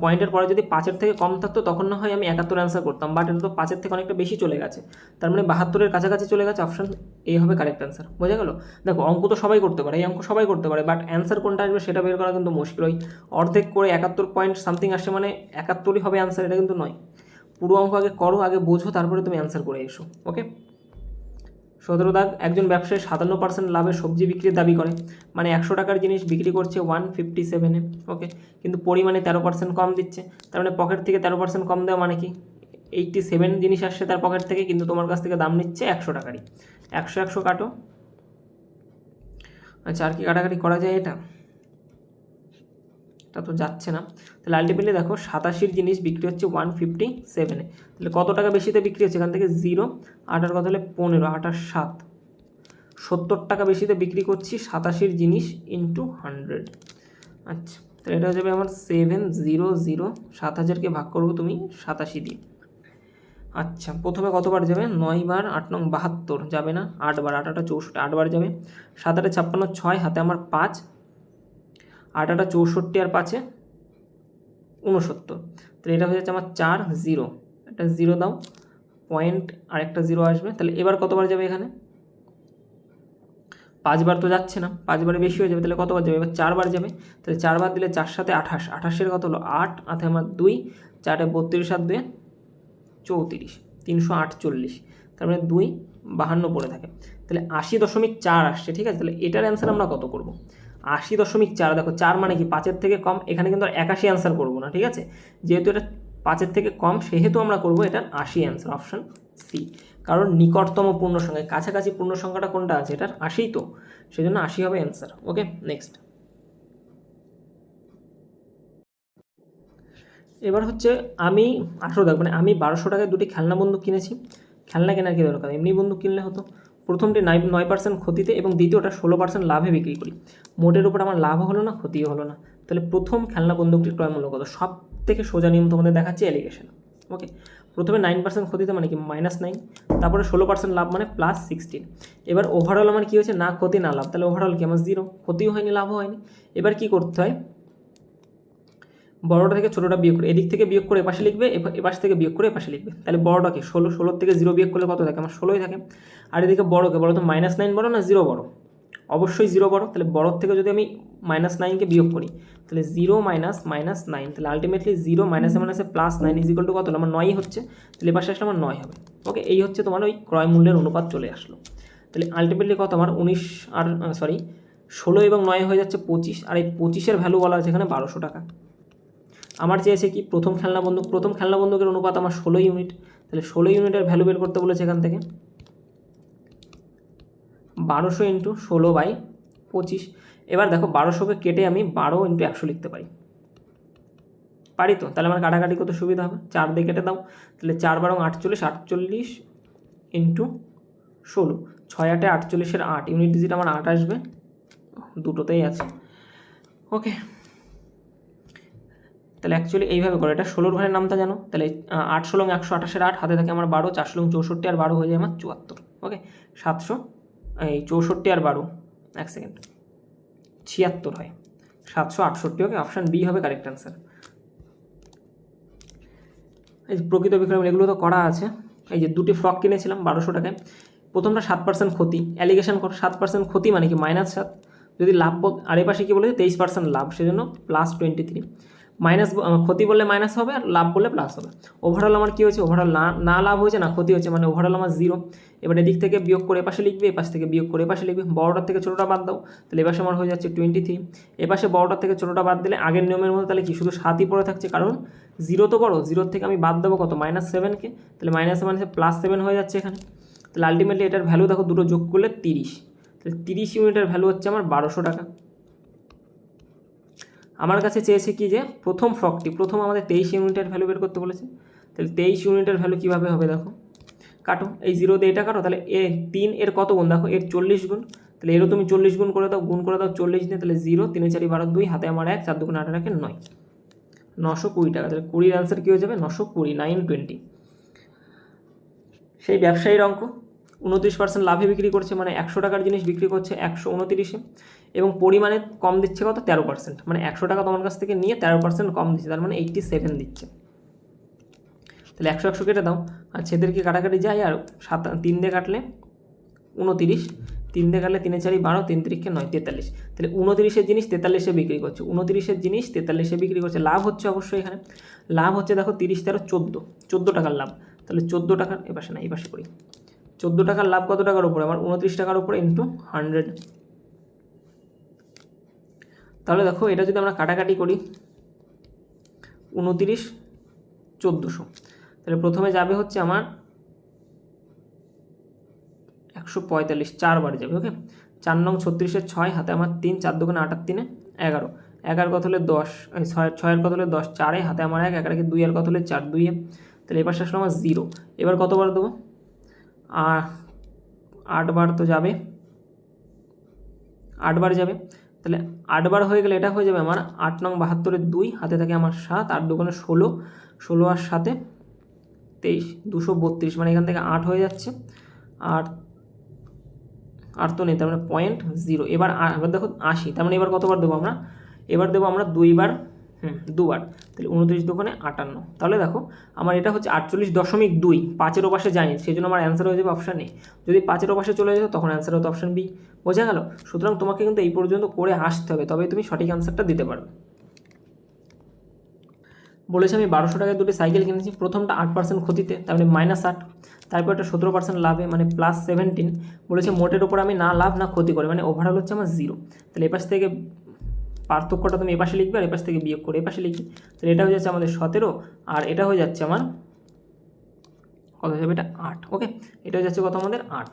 পয়েন্টের পরে যদি 5-এর থেকে কম থাকতো তখন না হয় আমি 71 অ্যান্সার করতাম, বাট এটা তো 5-এর থেকে অনেকটা বেশি চলে গেছে। তার মানে 72-এর কাছাকাছি চলে গেছে। অপশান এ হবে কারেক্ট অ্যান্সার। বোঝা গেল? দেখো অঙ্ক তো সবাই করতে পারে, এই অঙ্ক সবাই করতে পারে, বাট অ্যান্সার কোনটা আসবে সেটা বের করা কিন্তু মুশকিল। ওই অর্ধেক করে 71 পয়েন্ট সামথিং আসছে মানে 71ই হবে অ্যান্সার, এটা কিন্তু নয়। পুরো অঙ্ক আগে করো, আগে বোঝো, তারপরে তুমি অ্যান্সার করে এসো। ওকে, 17 দাগ, একজন ব্যবসায়ী 57% লাভে সবজি বিক্রির দাবি করে। মানে 100 টাকার জিনিস বিক্রি করছে 157-এ। ওকে, কিন্তু পরিমাণে 13% কম দিচ্ছে। তার মানে পকেট থেকে 13% কম দেওয়া মানে কি? 87 জিনিস আসছে তার পকেট থেকে, কিন্তু তোমার কাছ থেকে দাম নিচ্ছে 100 টাকারই। 100 100 কাটো। আচ্ছা, আর কি কাটাকাটি করা যায়? এটা তো যাচ্ছে না। তাহলে আলটিমেটলি দেখো 87-র জিনিস বিক্রি হচ্ছে 157-এ। তাহলে কত টাকা বেশিতে বিক্রি হচ্ছে? এখান থেকে 0, 8 আর কত হলে 15, 8 আর 7, 70 টাকা বেশিতে বিক্রি করছি 87-র জিনিস ইন্টু 100। আচ্ছা, তাহলে এটা হয়ে যাবে আমার 700। 7000-কে ভাগ করবো তুমি 87 দিয়ে। আচ্ছা, প্রথমে কতবার যাবে? 9 বার। 8 নং 72 যাবে না, 8 বার। 8 8 64, 8 বার যাবে। 7 8 56, 6 হাতে আমার 5, 8 8 64 আর 5 69। তাহলে এটা হয়ে যাচ্ছে আমার 4 0। একটা 0 দাও, পয়েন্ট আর একটা 0 আসবে। তাহলে এবার কতবার যাবে এখানে? 5 বার তো যাচ্ছে না, 5 বারে বেশি হয়ে যাবে। তাহলে কতবার যাবে? এবার 4 বার যাবে। তাহলে 4 বার দিলে 4 7 28, 28-এর কত হলো 8, হাতে আমার 2, 4 32 আর 2 34, 348। তার মানে 2 52 পড়ে থাকে। তাহলে 80.4 আসছে, ঠিক আছে। তাহলে এটার অ্যান্সার আমরা কত করব? 80.4, দেখো 4 মানে কি 5-এর থেকে কম, এখানে কিন্তু আর 81 অ্যান্সার করবো না, ঠিক আছে। যেহেতু এটা 5-এর থেকে কম সেহেতু আমরা করবো এটার 80 অ্যান্সার, অপশান সি। কারণ নিকটতম পূর্ণ সংখ্যা, কাছাকাছি পূর্ণ সংখ্যাটা কোনটা আছে, এটার 80 তো, সেই জন্য 80 হবে অ্যান্সার। ওকে, নেক্সট। এবার হচ্ছে আমি 18 দেখো, মানে আমি 1200 টাকায় দুটি খেলনা বন্দুক কিনেছি। খেলনা কেনার কী দরকার, এমনি বন্দুক কিনলে হতো। প্রথমটি 9% ক্ষতিতে এবং দ্বিতীয়টা 16% লাভে বিক্রি করি। মোটের উপর আমার লাভও হলো না, ক্ষতিও হলো না। তাহলে প্রথম খেলনা বন্দুকটির ক্রয় মূল্য কত? সব থেকে সোজা নিয়ম তোমাদের দেখাচ্ছি, এলিগেশন। ওকে, প্রথমে 9% ক্ষতিতে মানে কি -9, তারপরে 16% লাভ মানে +16। এবার ওভারঅল আমার কী হয়েছে, না ক্ষতি না লাভ, তাহলে ওভারঅল কি আমার 0, ক্ষতিও হয়নি লাভও হয়নি। এবার কি করতে হয়, বড়টা থেকে ছোটোটা বিয়োগ করে, এদিক থেকে বিয়োগ করে এপাশে লিখবে, এপাশ থেকে বিয়োগ করে এপাশে লিখবে। তাহলে বড়টাকে 16 থেকে 0 বিয়োগ করলে কত থাকে, আমার 16ই থাকে। আর এদিকে বড়কে, বড় তো -9 বড় না 0 বড়? অবশ্যই 0 বড়। তাহলে বড়োর থেকে যদি আমি -9কে বিয়োগ করি, তাহলে 0 -9, তাহলে আলটিমেটলি 0 মাইনাসে +9 ইজিক্যাল টু কত হলো, আমার 9 হচ্ছে। তাহলে এপাশে আসলে আমার 9 হবে। ওকে, এই হচ্ছে তোমার ওই ক্রয় মূল্যের অনুপাত চলে আসলো। তাহলে আলটিমেটলি কত আমার 16 এবং 9 হয়ে যাচ্ছে 25, আর এই 25-এর ভ্যালু বলা আছে এখানে 1200 টাকা। আমার চেয়েছে কি, প্রথম খেলনা বন্দুকের অনুপাত আমার 16 ইউনিট। তাহলে 16 ইউনিটের ভ্যালু বের করতে বলেছে এখান থেকে, 1200 × 16/25। এবার দেখো 1200কে কেটে আমি 12 × 100 লিখতে পারি তো? তাহলে আমার কাটাকাটি করতে সুবিধা হবে, 4 দিয়ে কেটে দাও। তাহলে 4 × 48, 48 × 16, 6 8 48-এর 8, ইউনিট ডিজিট আমার 8 আসবে, দুটোতেই আছে। ওকে, তাহলে অ্যাকচুয়ালি এইভাবে করো, এটা 16 ঘরের নামটা জানো। তাহলে 8 16 128-এর 8, হাতে থাকে আমার 12, 4 16 64, আর 12 হয়ে যায় আমার 74। ওকে, 64 আর 12, এক সেকেন্ড, 76 হয়, 768। ওকে, অপশান বি হবে কারেক্ট অ্যান্সার। এই প্রকৃত বিক্রয়, এগুলো তো করা আছে। এই যে দুটি ফ্রক কিনেছিলাম 1200 টাকায়, প্রথমটা 7% ক্ষতি, অ্যালিগেশন করো। 7% ক্ষতি মানে কি -7, যদি লাভ, আর এ পাশে কী বলেছে 23% লাভ, সেজন্য +23। মাইনাস ক্ষতি বললে মাইনাস হবে, আর লাভ বললে প্লাস হবে। ওভারঅল আমার কী হয়েছে, ওভারঅল না লাভ হয়েছে না ক্ষতি হয়েছে, মানে ওভারঅল আমার 0। এবার এদিক থেকে বিয়োগ করে এপাশে লিখবে, এপাশ থেকে বিয়োগ করে এপাশে লিখবে। বড়টার থেকে ছোটোটা বাদ দাও, তাহলে এপাশে আমার হয়ে যাচ্ছে 23। এপাশে বড়টার থেকে ছোটোটা বাদ দিলে আগের নিয়মের মধ্যে তাহলে কি শুধু 7ই পড়ে থাকছে, কারণ 0 তো বড়, 0 থেকে আমি বাদ দেবো কত, -7কে। তাহলে -7 +7 হয়ে যাচ্ছে এখানে। তাহলে আলটিমেটলি এটার ভ্যালু দেখো, দুটো যোগ করলে 30। তাহলে 30 ইউনিটের ভ্যালু হচ্ছে আমার 1200 টাকা। আমার কাছে চেয়েছে কি, যে প্রথম ফ্রকটি, প্রথম আমাদের 23 ইউনিটের ভ্যালু বের করতে বলেছে। তাহলে 23 ইউনিটের ভ্যালু কীভাবে হবে দেখো, কাটো, এই 0 দিয়ে এটা কাটো, তাহলে 3 এর কত গুণ দেখো, এর 40 গুণ। তাহলে এরও তুমি 40 গুণ করে দাও, 40 দিয়ে, তাহলে 0 3 4 12 2, হাতে আমার 1, 4 2 8 9, 920 টাকা। তাহলে 20-র অ্যান্সার কী হয়ে যাবে, 920, 920। সেই ব্যবসায়ীর অঙ্ক, 29% লাভে বিক্রি করছে, মানে 100 টাকার জিনিস বিক্রি করছে 129-এ, এবং পরিমাণে কম দিচ্ছে কত, 13%, মানে 100 টাকা তোমার কাছ থেকে নিয়ে 13% কম দিচ্ছে, তার মানে 87 দিচ্ছে। তাহলে 100 100 কেটে দাও, আর ছেদেরকে কাটাকাটি যায়, আর 3 দিয়ে কাটলে 29, 3 দিয়ে কাটলে 3 4 12, 3 3 9, 43। তাহলে 29-এর জিনিস 43-এ বিক্রি করছে, 29-এর জিনিস 43-এ বিক্রি করছে। লাভ হচ্ছে অবশ্যই এখানে, লাভ হচ্ছে দেখো 30 13 14 টাকার লাভ। তাহলে 14 টাকার, এপাশে না এই পাশে করি, 14 টাকার লাভ কত টাকার উপরে, আমার 29 টাকার উপরে ইন্টু 100। তাহলে দেখো এটা যদি আমরা কাটাকাটি করি, 29 1400, তাহলে প্রথমে যাবে হচ্ছে আমার 145, 4 বার যাবে। ওকে, 4 নং 36-এর 6, হাতে আমার 3, 4 2 8 3 11, 11 কত হলে 10, 6 কত হলে 10, 4, হাতে আমার 1, 11 2 কত হলে 4 2। তাহলে এবার আসলে আমার 0। এবার কতবার দেবো, 8 বার তো যাবে, 8 বার যাবে। তাহলে 8 বার হয়ে গেলে এটা হয়ে যাবে আমার 8 নং 72-এর 2, হাতে থাকে আমার 7, 8 2 16, 16 আর 7 23, 232, মানে এখান থেকে 8 হয়ে যাচ্ছে, আর তো নেই, তার মানে 0.0। এবার দেখো 80, তার মানে এবার কতবার দেবো আমরা, এবার দেবো আমরা 2 বার, দুবার। তাহলে 29 2 58। তাহলে দেখো আমার এটা হচ্ছে 48.2, 5-এর ওপাশে যায়নি, সেই জন্য আমার অ্যান্সার হয়ে যাবে অপশান এ। যদি 5-এর ওপাশে চলে যেত তখন অ্যান্সার হতো অপশান বি। বোঝা গেল? সুতরাং তোমাকে কিন্তু এই পর্যন্ত করে আসতে হবে, তবেই তুমি সঠিক অ্যান্সারটা দিতে পারবে। বলেছে আমি 1200 টাকায় দুটি সাইকেল কিনেছি, প্রথমটা 8% ক্ষতিতে, তারপরে -8, তারপর একটা 17% লাভে, মানে +17। বলেছে মোটের ওপর আমি না লাভ না ক্ষতি করে, মানে ওভারঅল হচ্ছে আমার 0। তাহলে এপাশ থেকে পার্থক্যটা তুমি এপাশে লিখবে আর এপাশ থেকে বিয়োগ করে এপাশে লিখবে। তাহলে এটা হয়ে যাচ্ছে আমাদের 17 আর এটা হয়ে যাচ্ছে আমার কত হয়ে যাবে, এটা 8। ওকে, এটা হয়ে যাচ্ছে কত আমাদের 8।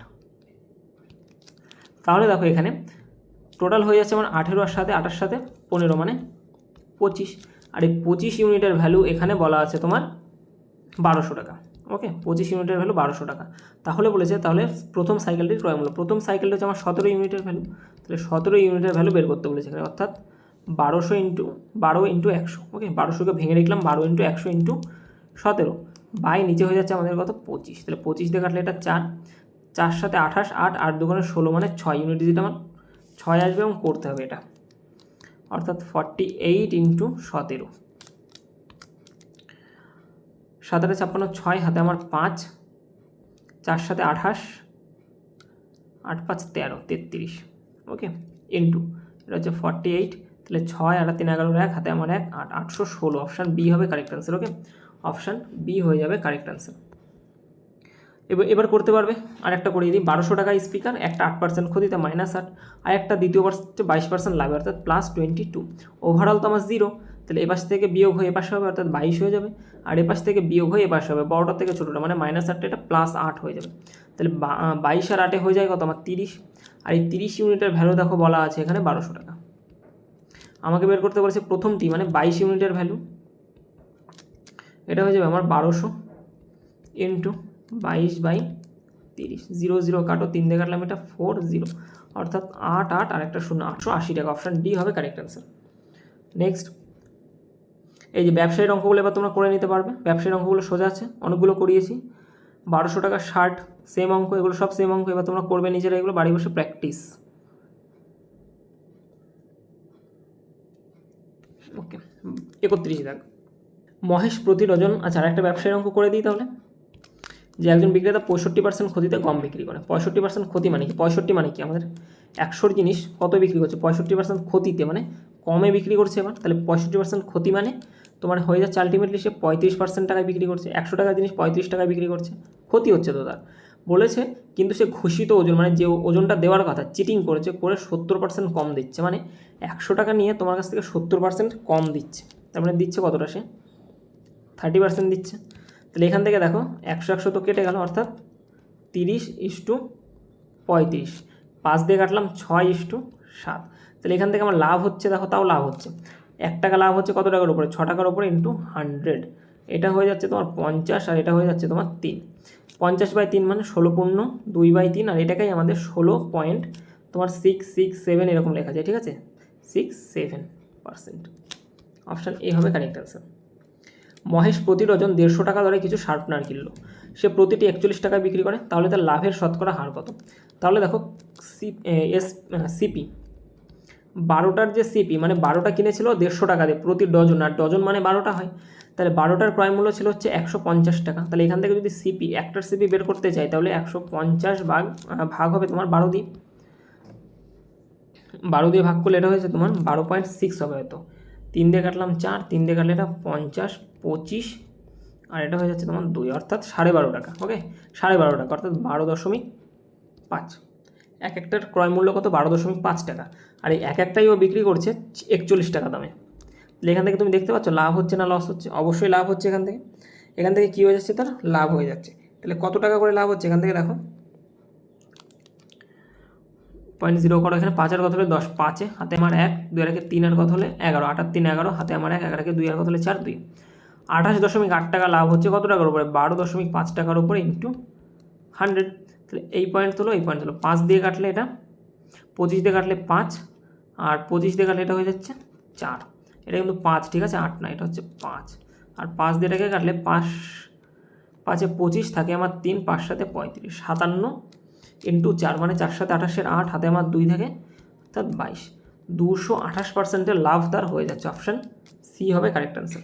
তাহলে দেখো এখানে টোটাল হয়ে যাচ্ছে আমার 18 আর সাথে 8 সাথে 15 মানে 25। আর এই 25 ইউনিটের ভ্যালু এখানে বলা আছে তোমার 1200 টাকা। ওকে, 25 ইউনিটের ভ্যালু 1200 টাকা। তাহলে বলেছে তাহলে প্রথম সাইকেলটির ক্রয় মূল্য, প্রথম সাইকেলটা হচ্ছে আমার 17 ইউনিটের ভ্যালু, তাহলে 17 ইউনিটের ভ্যালু বের করতে বলেছে এখানে, অর্থাৎ 1200 ইন্টু 12 ইন্টু 100। ওকে, 1200কে ভেঙে লিখলাম 12 ইন্টু 100 ইন্টু 17 বাই নিচে হয়ে যাচ্ছে আমাদের কত 25। তাহলে 25 দিয়ে কাটলে এটা 4, 4 সাথে 28, 8 8 দুগুণে 16 মানে 6 ইউনিট ডিজিট আমার 6 আসবে এবং করতে হবে এটা, অর্থাৎ 48 ইন্টু 17। 7 8 56, 6 হাতে আমার 5, 4 সাথে 28, 8 5 13, 33। ওকে, ইন্টু এটা হচ্ছে 48, তাহলে 6 আর 3 11 1 হাতে আমার 1 8, 816। অপশান বি হবে কারেক্ট অ্যান্সার। ওকে, অপশান বি হয়ে যাবে কারেক্ট অ্যান্সার। এবার করতে পারবে আর একটা করিয়ে দিই। 1200 টাকা স্পিকার, একটা 8% ক্ষতিতে -8, আর একটা দ্বিতীয় পার্সে 22% লাভে, অর্থাৎ +22। ওভারঅল তো আমার 0, তাহলে এপাশ থেকে বিয়োগ হয়ে এপাশে হবে, অর্থাৎ 22 হয়ে যাবে, আর এপাশ থেকে বিয়োগ হয়ে এপাশে হবে, বড়টা থেকে ছোটোটা মানে -8টা, এটা +8 হয়ে যাবে। তাহলে 22 আর 8 হয়ে যায় কত আমার 30, আর এই 30 ইউনিটের ভ্যালু দেখো বলা আছে এখানে 1200 টাকা। আমাকে বের করতে বলেছে প্রথমটি মানে 22 ইউনিটের ভ্যালু, এটা হয়ে যাবে আমার 1200 ইন্টু 22/30, 0 0 কাটো, 3 দিয়ে কাটলাম এটা 40, অর্থাৎ 8 8 আর একটা 0, 880 টাকা। অপশান ডি হবে কারেক্ট অ্যান্সার। নেক্সট, এই যে ব্যবসায়ীর অঙ্কগুলো এবার তোমরা করে নিতে পারবে। ব্যবসায়ীর অঙ্কগুলো সোজা আছে, অনেকগুলো করিয়েছি। 1200 টাকা শার্ট, সেম অঙ্ক, এগুলো সব সেম অঙ্ক। এবার তোমরা করবে নিজেরা, এগুলো বাড়ি বসে প্র্যাকটিস। ওকে, 31 দেখ মহেশ প্রতি ডজন। আচ্ছা, আর একটা ব্যবসায়ীর অঙ্ক করে দিই তাহলে, যে একজন বিক্রেতা 65% ক্ষতিতে গম বিক্রি করে। 65% ক্ষতি মানে কি? 65 মানে কি? আমাদের 100 জিনিস কত বিক্রি করছে? 65% ক্ষতিতে মানে কমে বিক্রি করছে এবার। তাহলে 65% ক্ষতি মানে তোমার হয়ে যাচ্ছে আলটিমেটলি সে 35% টাকায় বিক্রি করছে। 100 টাকার জিনিস 35 টাকায় বিক্রি করছে, ক্ষতি হচ্ছে তো তার। বলেছে কিন্তু সে ঘোষিত ওজন মানে যে ওজনটা দেওয়ার কথা চিটিং করেছে, করে 70% কম দিচ্ছে, মানে 100 টাকা নিয়ে তোমার কাছ থেকে 70% কম দিচ্ছে। তার মানে দিচ্ছে কতটা? সে 30% দিচ্ছে। তাহলে এখান থেকে দেখো 100 100 তো কেটে গেল, অর্থাৎ 30:35, 5 দিয়ে কাটলাম 6:7। তাহলে এখান থেকে আমার লাভ হচ্ছে, দেখো তাও লাভ হচ্ছে 1 টাকা লাভ হচ্ছে কত টাকার উপরে? 6 টাকার উপরে ইন্টু 100, এটা হয়ে যাচ্ছে তোমার 50, আর এটা হয়ে যাচ্ছে তোমার 3। 50/3 মানে 16.2/3, আর এটাকেই আমাদের 16.667 এরকম লেখা যায়, ঠিক আছে, 67%। অপশান এ হবে কারেক্ট অ্যান্সার। মহেশ প্রতি ডজন 150 টাকা দরে কিছু শার্পনার কিনলো, সে প্রতিটি 41 টাকায় বিক্রি করে, তাহলে তার লাভের শতকরা হার কত? তাহলে দেখো সিপি 12টার যে সিপি মানে 12টা কিনেছিল 150 টাকা দিয়ে প্রতি ডজন, আর ডজন মানে 12টা হয়, তাহলে 12টার ক্রয় মূল্য ছিল হচ্ছে 150 টাকা। তাহলে এখান থেকে যদি সিপি একটার সিপি বের করতে চাই, তাহলে 150 ভাগ হবে তোমার 12 দিয়ে, 12 দিয়ে ভাগ করলে এটা হয়েছে তোমার 12.6 হবে হয়তো। 3 দিয়ে কাটলাম 4, 3 দিয়ে কাটলে এটা 50, 25, আর এটা হয়ে যাচ্ছে তোমার 2, অর্থাৎ 12.5 টাকা। ওকে, 12.5 টাকা, অর্থাৎ 12.5। এক একটার ক্রয় মূল্য কত? 12.5 টাকা, আর এই এক একটাই ও বিক্রি করছে 41 টাকা দামে। তাহলে এখান থেকে তুমি দেখতে পাচ্ছ লাভ হচ্ছে না লস হচ্ছে? অবশ্যই লাভ হচ্ছে। এখান থেকে কী হয়ে যাচ্ছে? তার লাভ হয়ে যাচ্ছে। তাহলে কত টাকা করে লাভ হচ্ছে এখান থেকে দেখো, 0.0 করো, এখানে 5 আর কত হলে 10, 5 হাতে আমার 1, 2 আর 3 আর কত হলে 11, 8 আর 3 11, হাতে আমার 1, 11 2 আর কত হলে 4, 2, 28.8 টাকা লাভ হচ্ছে কত টাকার উপরে? 12.5 টাকার উপরে ইন্টু 100। তাহলে এই পয়েন্ট হলো, এই পয়েন্ট হলো, 5 দিয়ে কাটলে এটা 25 দিয়ে কাটলে 5, আর 25 দিয়ে কাটলে এটা হয়ে যাচ্ছে 4, এটা কিন্তু 5, ঠিক আছে, 8 না, এটা হচ্ছে 5, আর 5 দিয়ে এটাকে কাটলে 5 5 25 থাকে আমার 3, 5 7 35, 57 ইন্টু 4 মানে 4 7 28 8, হাতে আমার 2 থাকে, অর্থাৎ 22, 228%-এর লাভ তার হয়ে যাচ্ছে। অপশান সি হবে কারেক্ট অ্যান্সার।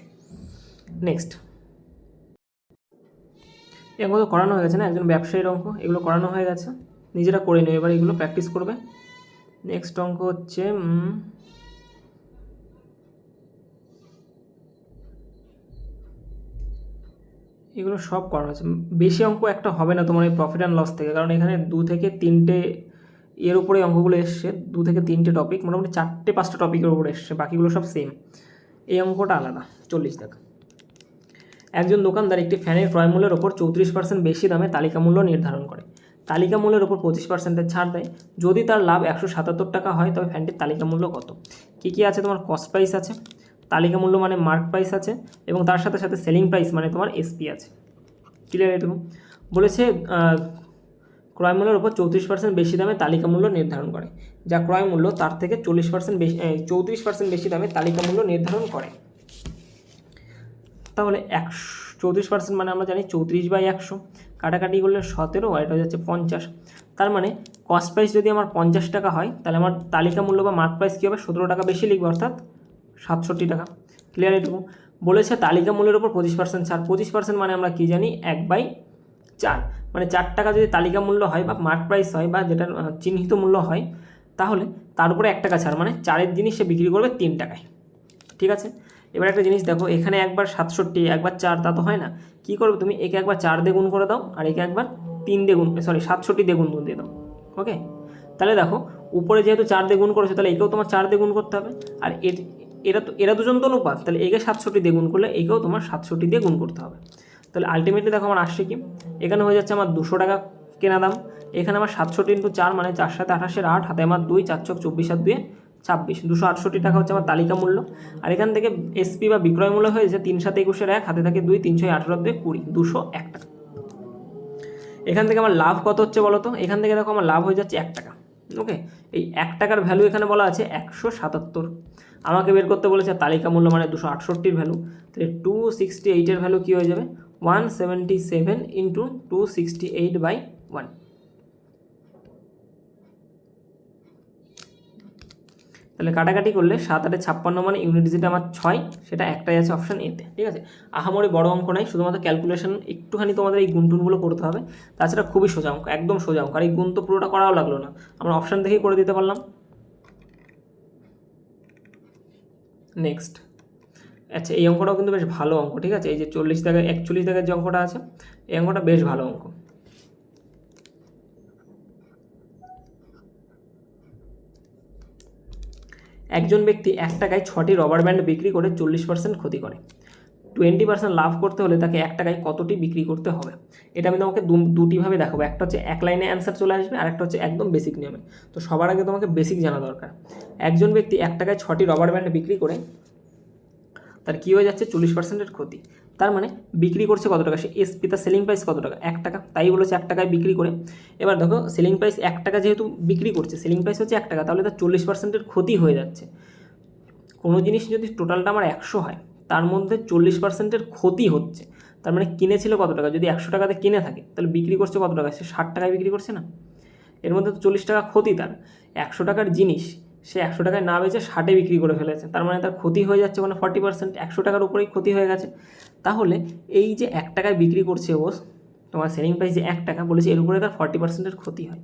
নেক্সট, এগুলো তো করানো হয়ে গেছে না, একজন ব্যবসায়ীর অঙ্ক, এগুলো করানো হয়ে গেছে, নিজেরা করে নেবে, এবার এগুলো প্র্যাকটিস করবে। নেক্সট অঙ্ক হচ্ছে এগুলো সব করানো আছে। বেশি অঙ্ক একটা হবে না তোমার এই প্রফিট অ্যান্ড লস থেকে, কারণ এখানে 2 থেকে 3টে এর উপরে অঙ্কগুলো এসছে, 2 থেকে 3টে টপিক, মোটামুটি 4-5টা টপিকের উপরে এসছে, বাকিগুলো সব সেম। এই অঙ্কটা আলাদা। 40 টাকা। একজন দোকানদার একটি ফ্যানের ক্রয় মূল্যের ওপর 34% বেশি দামে তালিকা মূল্য নির্ধারণ করে। তালিকা মূল্যের ওপর 25% ছাড় দেয়। যদি তার লাভ 177 টাকা হয় তবে ফ্যানটির তালিকা মূল্য কত? কী কী আছে? তোমার কস্ট প্রাইস আছে, তালিকা মূল্য মানে মার্ক প্রাইস আছে, এবং তার সাথে সাথে সেলিং প্রাইস মানে তোমার এসপি আছে। ক্লিয়ার? এটুকু বলেছে। ক্রয় মূল্যের ওপর 34% বেশি দামে তালিকা মূল্য নির্ধারণ করে। যা ক্রয় মূল্য তার থেকে 40% বেশি 34% বেশি দামে তালিকা মূল্য নির্ধারণ করে। তাহলে 34% মানে আমরা জানি 34/100, কাটাকাটি করলে 17, আর এটা হয়ে যাচ্ছে 50। তার মানে কস্ট প্রাইস যদি আমার 50 টাকা হয় তাহলে আমার তালিকা মূল্য বা মার্ক প্রাইস কী হবে? 17 টাকা বেশি লিখবে, অর্থাৎ 67 টাকা। ক্লিয়ার? এটুকু বলেছে। তালিকা মূল্যের উপর 25% ছাড়। 25% মানে আমরা কী জানি? 1/4, মানে 4 টাকা যদি তালিকা মূল্য হয় বা মার্ক প্রাইস হয় বা যেটা চিহ্নিত মূল্য হয়, তাহলে তার উপরে 1 টাকা ছাড়, মানে 4-এর জিনিস সে বিক্রি করবে 3 টাকায়। ঠিক আছে? এবার একটা জিনিস দেখো, এখানে একবার 67, একবার 4, তা তো হয় না। কী করবে তুমি? একে একবার 4 দিয়ে গুণ করে দাও, আর একে একবার 3 দিয়ে গুণ, 67 দিয়ে গুণ দিয়ে দাও। ওকে? তাহলে দেখো, উপরে যেহেতু 4 দিয়ে গুণ করেছো, তাহলে একেও তোমার 4 দিয়ে গুণ করতে হবে। আর এরা দুজন তো অনুপাত, তাহলে একে 67 দিয়ে গুণ করলে একেও তোমার 67 দিয়ে গুণ করতে হবে। তাহলে আলটিমেটলি দেখো আমার আসছে কি? এখানে হয়ে যাচ্ছে আমার 200 টাকা কেনা দাম। এখানে আমার 67 × 4 মানে 4 7 28 8, হাতে আমার 2, 4 × 24 আর 2 26, 268 টাকা হচ্ছে আমার তালিকা মূল্য। আর এখান থেকে এসপি বা বিক্রয় মূল্য হয়েছে 3 7 21 1, হাতে থাকে 2, 3 6 18 2 20, 201 টাকা। এখান থেকে আমার লাভ কত হচ্ছে বলো তো? এখান থেকে দেখো আমার লাভ হয়ে যাচ্ছে 1 টাকা। ওকে? এই 1 টাকার ভ্যালু এখানে বলা আছে 177। আমাকে বের করতে বলেছে তালিকা মূল্য মানে 268-এর ভ্যালু। তাহলে 268-এর ভ্যালু কী হয়ে যাবে? 177 × 268/1। তাহলে কাটাকাটি করলে 7 8 56, মানে ইউনিট যেটা আমার 6, সেটা একটাই আছে অপশান এতে। ঠিক আছে? আহামরি বড় অঙ্ক নাই, শুধুমাত্র ক্যালকুলেশন একটুখানি তোমাদের এই গুণটুনগুলো করতে হবে। তাছাড়া খুবই সোজা অঙ্ক, একদম সোজা অঙ্ক। আর এই গুণ তো পুরোটা করাও লাগলো না, আমরা অপশান দেখেই করে দিতে পারলাম। নেক্সট। আচ্ছা, এই অঙ্কটাও কিন্তু বেশ ভালো অঙ্ক। ঠিক আছে? এই যে 40 টাকা 41 টাকার যে অঙ্কটা আছে, এই অঙ্কটা বেশ ভালো অঙ্ক। একজন ব্যক্তি 1 টাকায় 6টি রবার ব্যান্ড বিক্রি করে 40% ক্ষতি করে। 20% লাভ করতে হলে তাকে 1 টাকায় কতটি বিক্রি করতে হবে? এটা আমি তোমাকে দুটিভাবে দেখাবো। একটা হচ্ছে এক লাইনে অ্যান্সার চলে আসবে, আর একটা হচ্ছে একদম বেসিক নিয়মে। তো সবার আগে তোমাকে বেসিক জানা দরকার। একজন ব্যক্তি 1 টাকায় 6টি রবার ব্যান্ড বিক্রি করে তার কী হয়ে যাচ্ছে? 40%-এর ক্ষতি। তার মানে বিক্রি করছে কত টাকা? সে এসপি, তার সেলিং প্রাইস কত টাকা? 1 টাকা। তাই বলেছে 1 টাকায় বিক্রি করে। এবার দেখো, সেলিং প্রাইস 1 টাকা যেহেতু বিক্রি করছে, সেলিং প্রাইস হচ্ছে 1 টাকা, তাহলে তার 40%-এর ক্ষতি হয়ে যাচ্ছে। কোনো জিনিস যদি টোটালটা আমার 100 হয়, তার মধ্যে 40%-এর ক্ষতি হচ্ছে, তার মানে কিনেছিল কত টাকা? যদি 100 টাকাতে কিনে থাকে, তাহলে বিক্রি করছে কত টাকা? সে 60 টাকায় বিক্রি করছে না? এর মধ্যে তো 40 টাকা ক্ষতি তার। 100 টাকার জিনিস সে 100 টাকায় না বেচে 60-এ বিক্রি করে ফেলেছে, তার মানে তার ক্ষতি হয়ে যাচ্ছে মানে 40%। 100 টাকার উপরেই ক্ষতি হয়ে গেছে। তাহলে এই যে 1 টাকায় বিক্রি করছে ও, তোমার সেলিং প্রাইস যে 1 টাকা বলেছে, এর উপরে তার 40%-এর ক্ষতি হয়।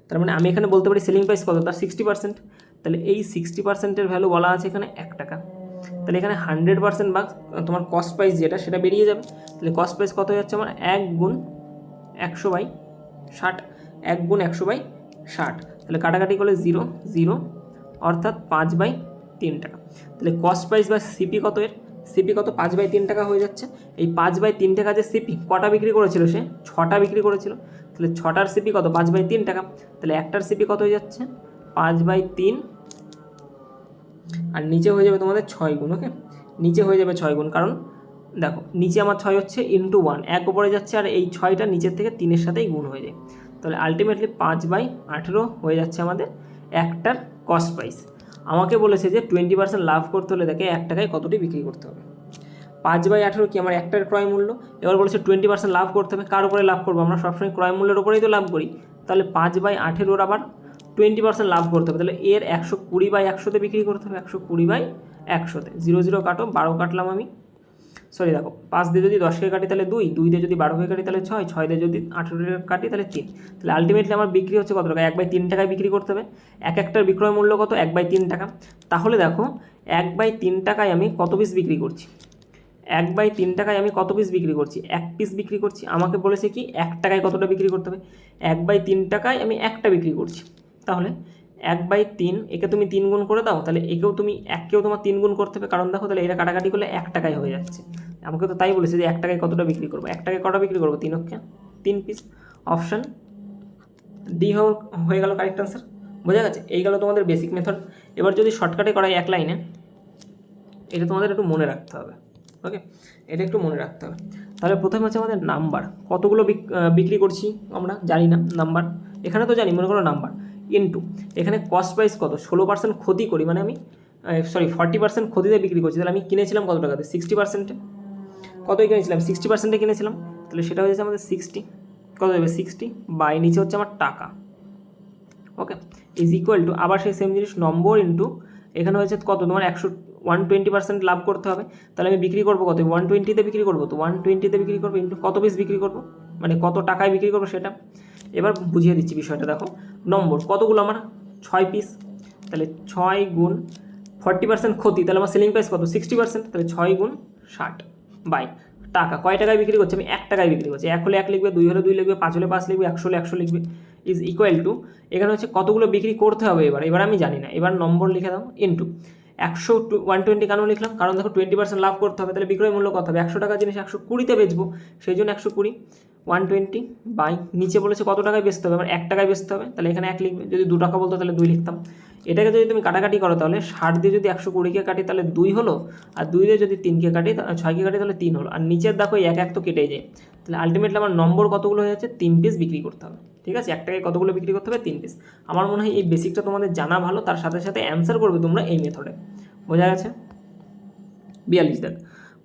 তার মানে আমি এখানে বলতে পারি সেলিং প্রাইস কত? তার 60%। তাহলে এই 60%-এর ভ্যালু বলা আছে এখানে 1 টাকা। তাহলে এখানে 100% বা তোমার কস্ট প্রাইস যেটা, সেটা বেরিয়ে যাবে। তাহলে কস্ট প্রাইস কত হয়ে যাচ্ছে আমার? 1 × 100/60, 1 × 100/60। তাহলে কাটাকাটি করলে 0 0, অর্থাৎ 5/3 টাকা। তাহলে কস্ট প্রাইস বা সিপি কত? এর সিপি কত? 5/3 টাকা হয়ে যাচ্ছে। এই 5/3 টাকা যে সিপি, কটা বিক্রি করেছিল সে? 6টা বিক্রি করেছিল। তাহলে 6টার সিপি কত? 5/3 টাকা। তাহলে একটার সিপি কত হয়ে যাচ্ছে? 5/3, আর নিচে হয়ে যাবে তোমাদের 6 গুণ। ওকে? নিচে হয়ে যাবে 6 গুণ, কারণ দেখো নিচে আমার 6 হচ্ছে × 1, 1 উপরে যাচ্ছে, আর এই 6টা নিচের থেকে 3-এর সাথেই গুণ হয়ে যায়। তাহলে আলটিমেটলি 5/18 হয়ে যাচ্ছে আমাদের একটার কস্ট প্রাইস। আমাকে বলেছে যে 20% লাভ করতে হলে তাকে 1 টাকায় কতটি বিক্রি করতে হবে। 5/18 কি আমার একটার ক্রয় মূল্য। এবার বলেছে 20% লাভ করতে হবে। কার উপরে লাভ করবো? আমরা সবসময় ক্রয় মূল্যের উপরেই তো লাভ করি। তাহলে 5/18 আবার 20% লাভ করতে হবে। তাহলে এর 120/100-তে বিক্রি করতে হবে। 120/100-তে 0 0 কাটো, 12 কাটলাম আমি। সরি দেখো, 5 দিয়ে যদি 10কে কাটি তাহলে 2, 2 দিয়ে যদি 12কে কাটি তাহলে 6, 6 দিয়ে যদি 18কে কাটি তাহলে 3। তাহলে আলটিমেটলি আমার বিক্রি হচ্ছে কত টাকা? 1/3 টাকায় বিক্রি করতে হবে। এক একটার বিক্রয় মূল্য কত? 1/3 টাকা। তাহলে দেখো 1/3 টাকায় আমি কত পিস বিক্রি করছি? 1/3 টাকায় আমি কত পিস বিক্রি করছি? 1 পিস বিক্রি করছি। আমাকে বলেছে কি 1 টাকায় কতটা বিক্রি করতে হবে? 1/3 টাকায় আমি একটা বিক্রি করছি। তাহলে 1/3, একে তুমি 3 গুণ করে দাও, তাহলে একেও তুমি এককেও তোমার 3 গুণ করতে হবে, কারণ দেখো তাহলে এটা কাটাকাটি করলে 1 টাকায় হয়ে যাচ্ছে। আমাকে তো তাই বলেছে যে 1 টাকায় কতটা বিক্রি করবো, 1 টাকায় কটা বিক্রি করবো? 3 অক্ষে 3 পিস। অপশান ডি হয়ে গেল কারেক্ট আনসার। বোঝা গেছে? এই গেল তোমাদের বেসিক মেথড। এবার যদি শর্টকাটে করাই এক লাইনে, এটা তোমাদের একটু মনে রাখতে হবে। ওকে, এটা একটু মনে রাখতে হবে। তাহলে প্রথমে হচ্ছে আমাদের নাম্বার, কতগুলো বিক্রি করছি আমরা জানি না নাম্বার, এখানে তো জানি, মনে করো নাম্বার ইনটু এখানে কস্ট প্রাইস কত, 16% ক্ষতি করি, মানে আমি 40% ক্ষতিতে বিক্রি করছি, তাহলে আমি কিনেছিলাম কত টাকাতে? 60%-এ। কতই কিনেছিলাম? 60%-এ কিনেছিলাম, তাহলে সেটা হয়ে যাচ্ছে আমাদের 60। কত দেবে? 60 বাই নিচে হচ্ছে আমার টাকা। ওকে, ইজ ইকুয়াল টু আবার সেই সেম জিনিস নম্বর ইন্টু এখানে হয়েছে কত তোমার 120% লাভ করতে হবে, তাহলে আমি বিক্রি করবো কত? 120-তে বিক্রি করবো, তো 120-তে বিক্রি করবো ইন্টু কত পিস বিক্রি করবো, মানে কত টাকায় বিক্রি করবো সেটা। এবার বুঝিয়ে দিচ্ছি বিষয়টা, দেখো নম্বর কতগুলো আমার? 6 পিস, তাহলে 6 গুণ 40% ক্ষতি, তাহলে আমার সেলিং প্রাইস কত? 60%, তাহলে 6 গুণ 60 বাই টাকা। কয় টাকায় বিক্রি করছি? আমি 1 টাকায় বিক্রি করছি। 1 হলে 1 লিখবে, 2 হলে 2 লিখবে, 5 হলে 5 লিখবে, 100 হলে 100 লিখবে। ইজ ইকুয়াল টু এখানে হচ্ছে কতগুলো বিক্রি করতে হবে, এবার আমি জানি না, এবার নম্বর লিখে দাও ইন্টু 120 কেন লিখলাম? কারণ দেখো 20% লাভ করতে হবে, তাহলে বিক্রয় মূল্য কত হবে? 100 টাকা জিনিস 120-তে বেচবো, সেই জন্য 120 120 বাই নিচে বলেছে কত টাকায় বেচতে হবে, আমার 1 টাকায় বেচতে হবে, তাহলে এখানে 1 লিখবে। যদি 2 টাকা বলতো তাহলে 2 লিখতাম। এটাকে যদি তুমি কাটাকাটি করো, তাহলে 60 দিয়ে যদি 120-কে কাটি তাহলে 2 হলো, আর 2 দিয়ে যদি 3-কে কাটি, 6-কে কাটি তাহলে 3 হলো, আর নিচের দেখো 1 তো কেটেই যায়, তাহলে আলটিমেটলি আমার নম্বর কতগুলো হয়ে যাচ্ছে? 3 পিস বিক্রি করতে হবে। ঠিক আছে, 1 টাকায় কতগুলো বিক্রি করতে হবে? 3 পিস। আমার মনে হয় এই বেসিকটা তোমাদের জানা ভালো, তার সাথে সাথে অ্যান্সার করবে তোমরা এই মেথডে। বোঝা গেছে? 42 দেখ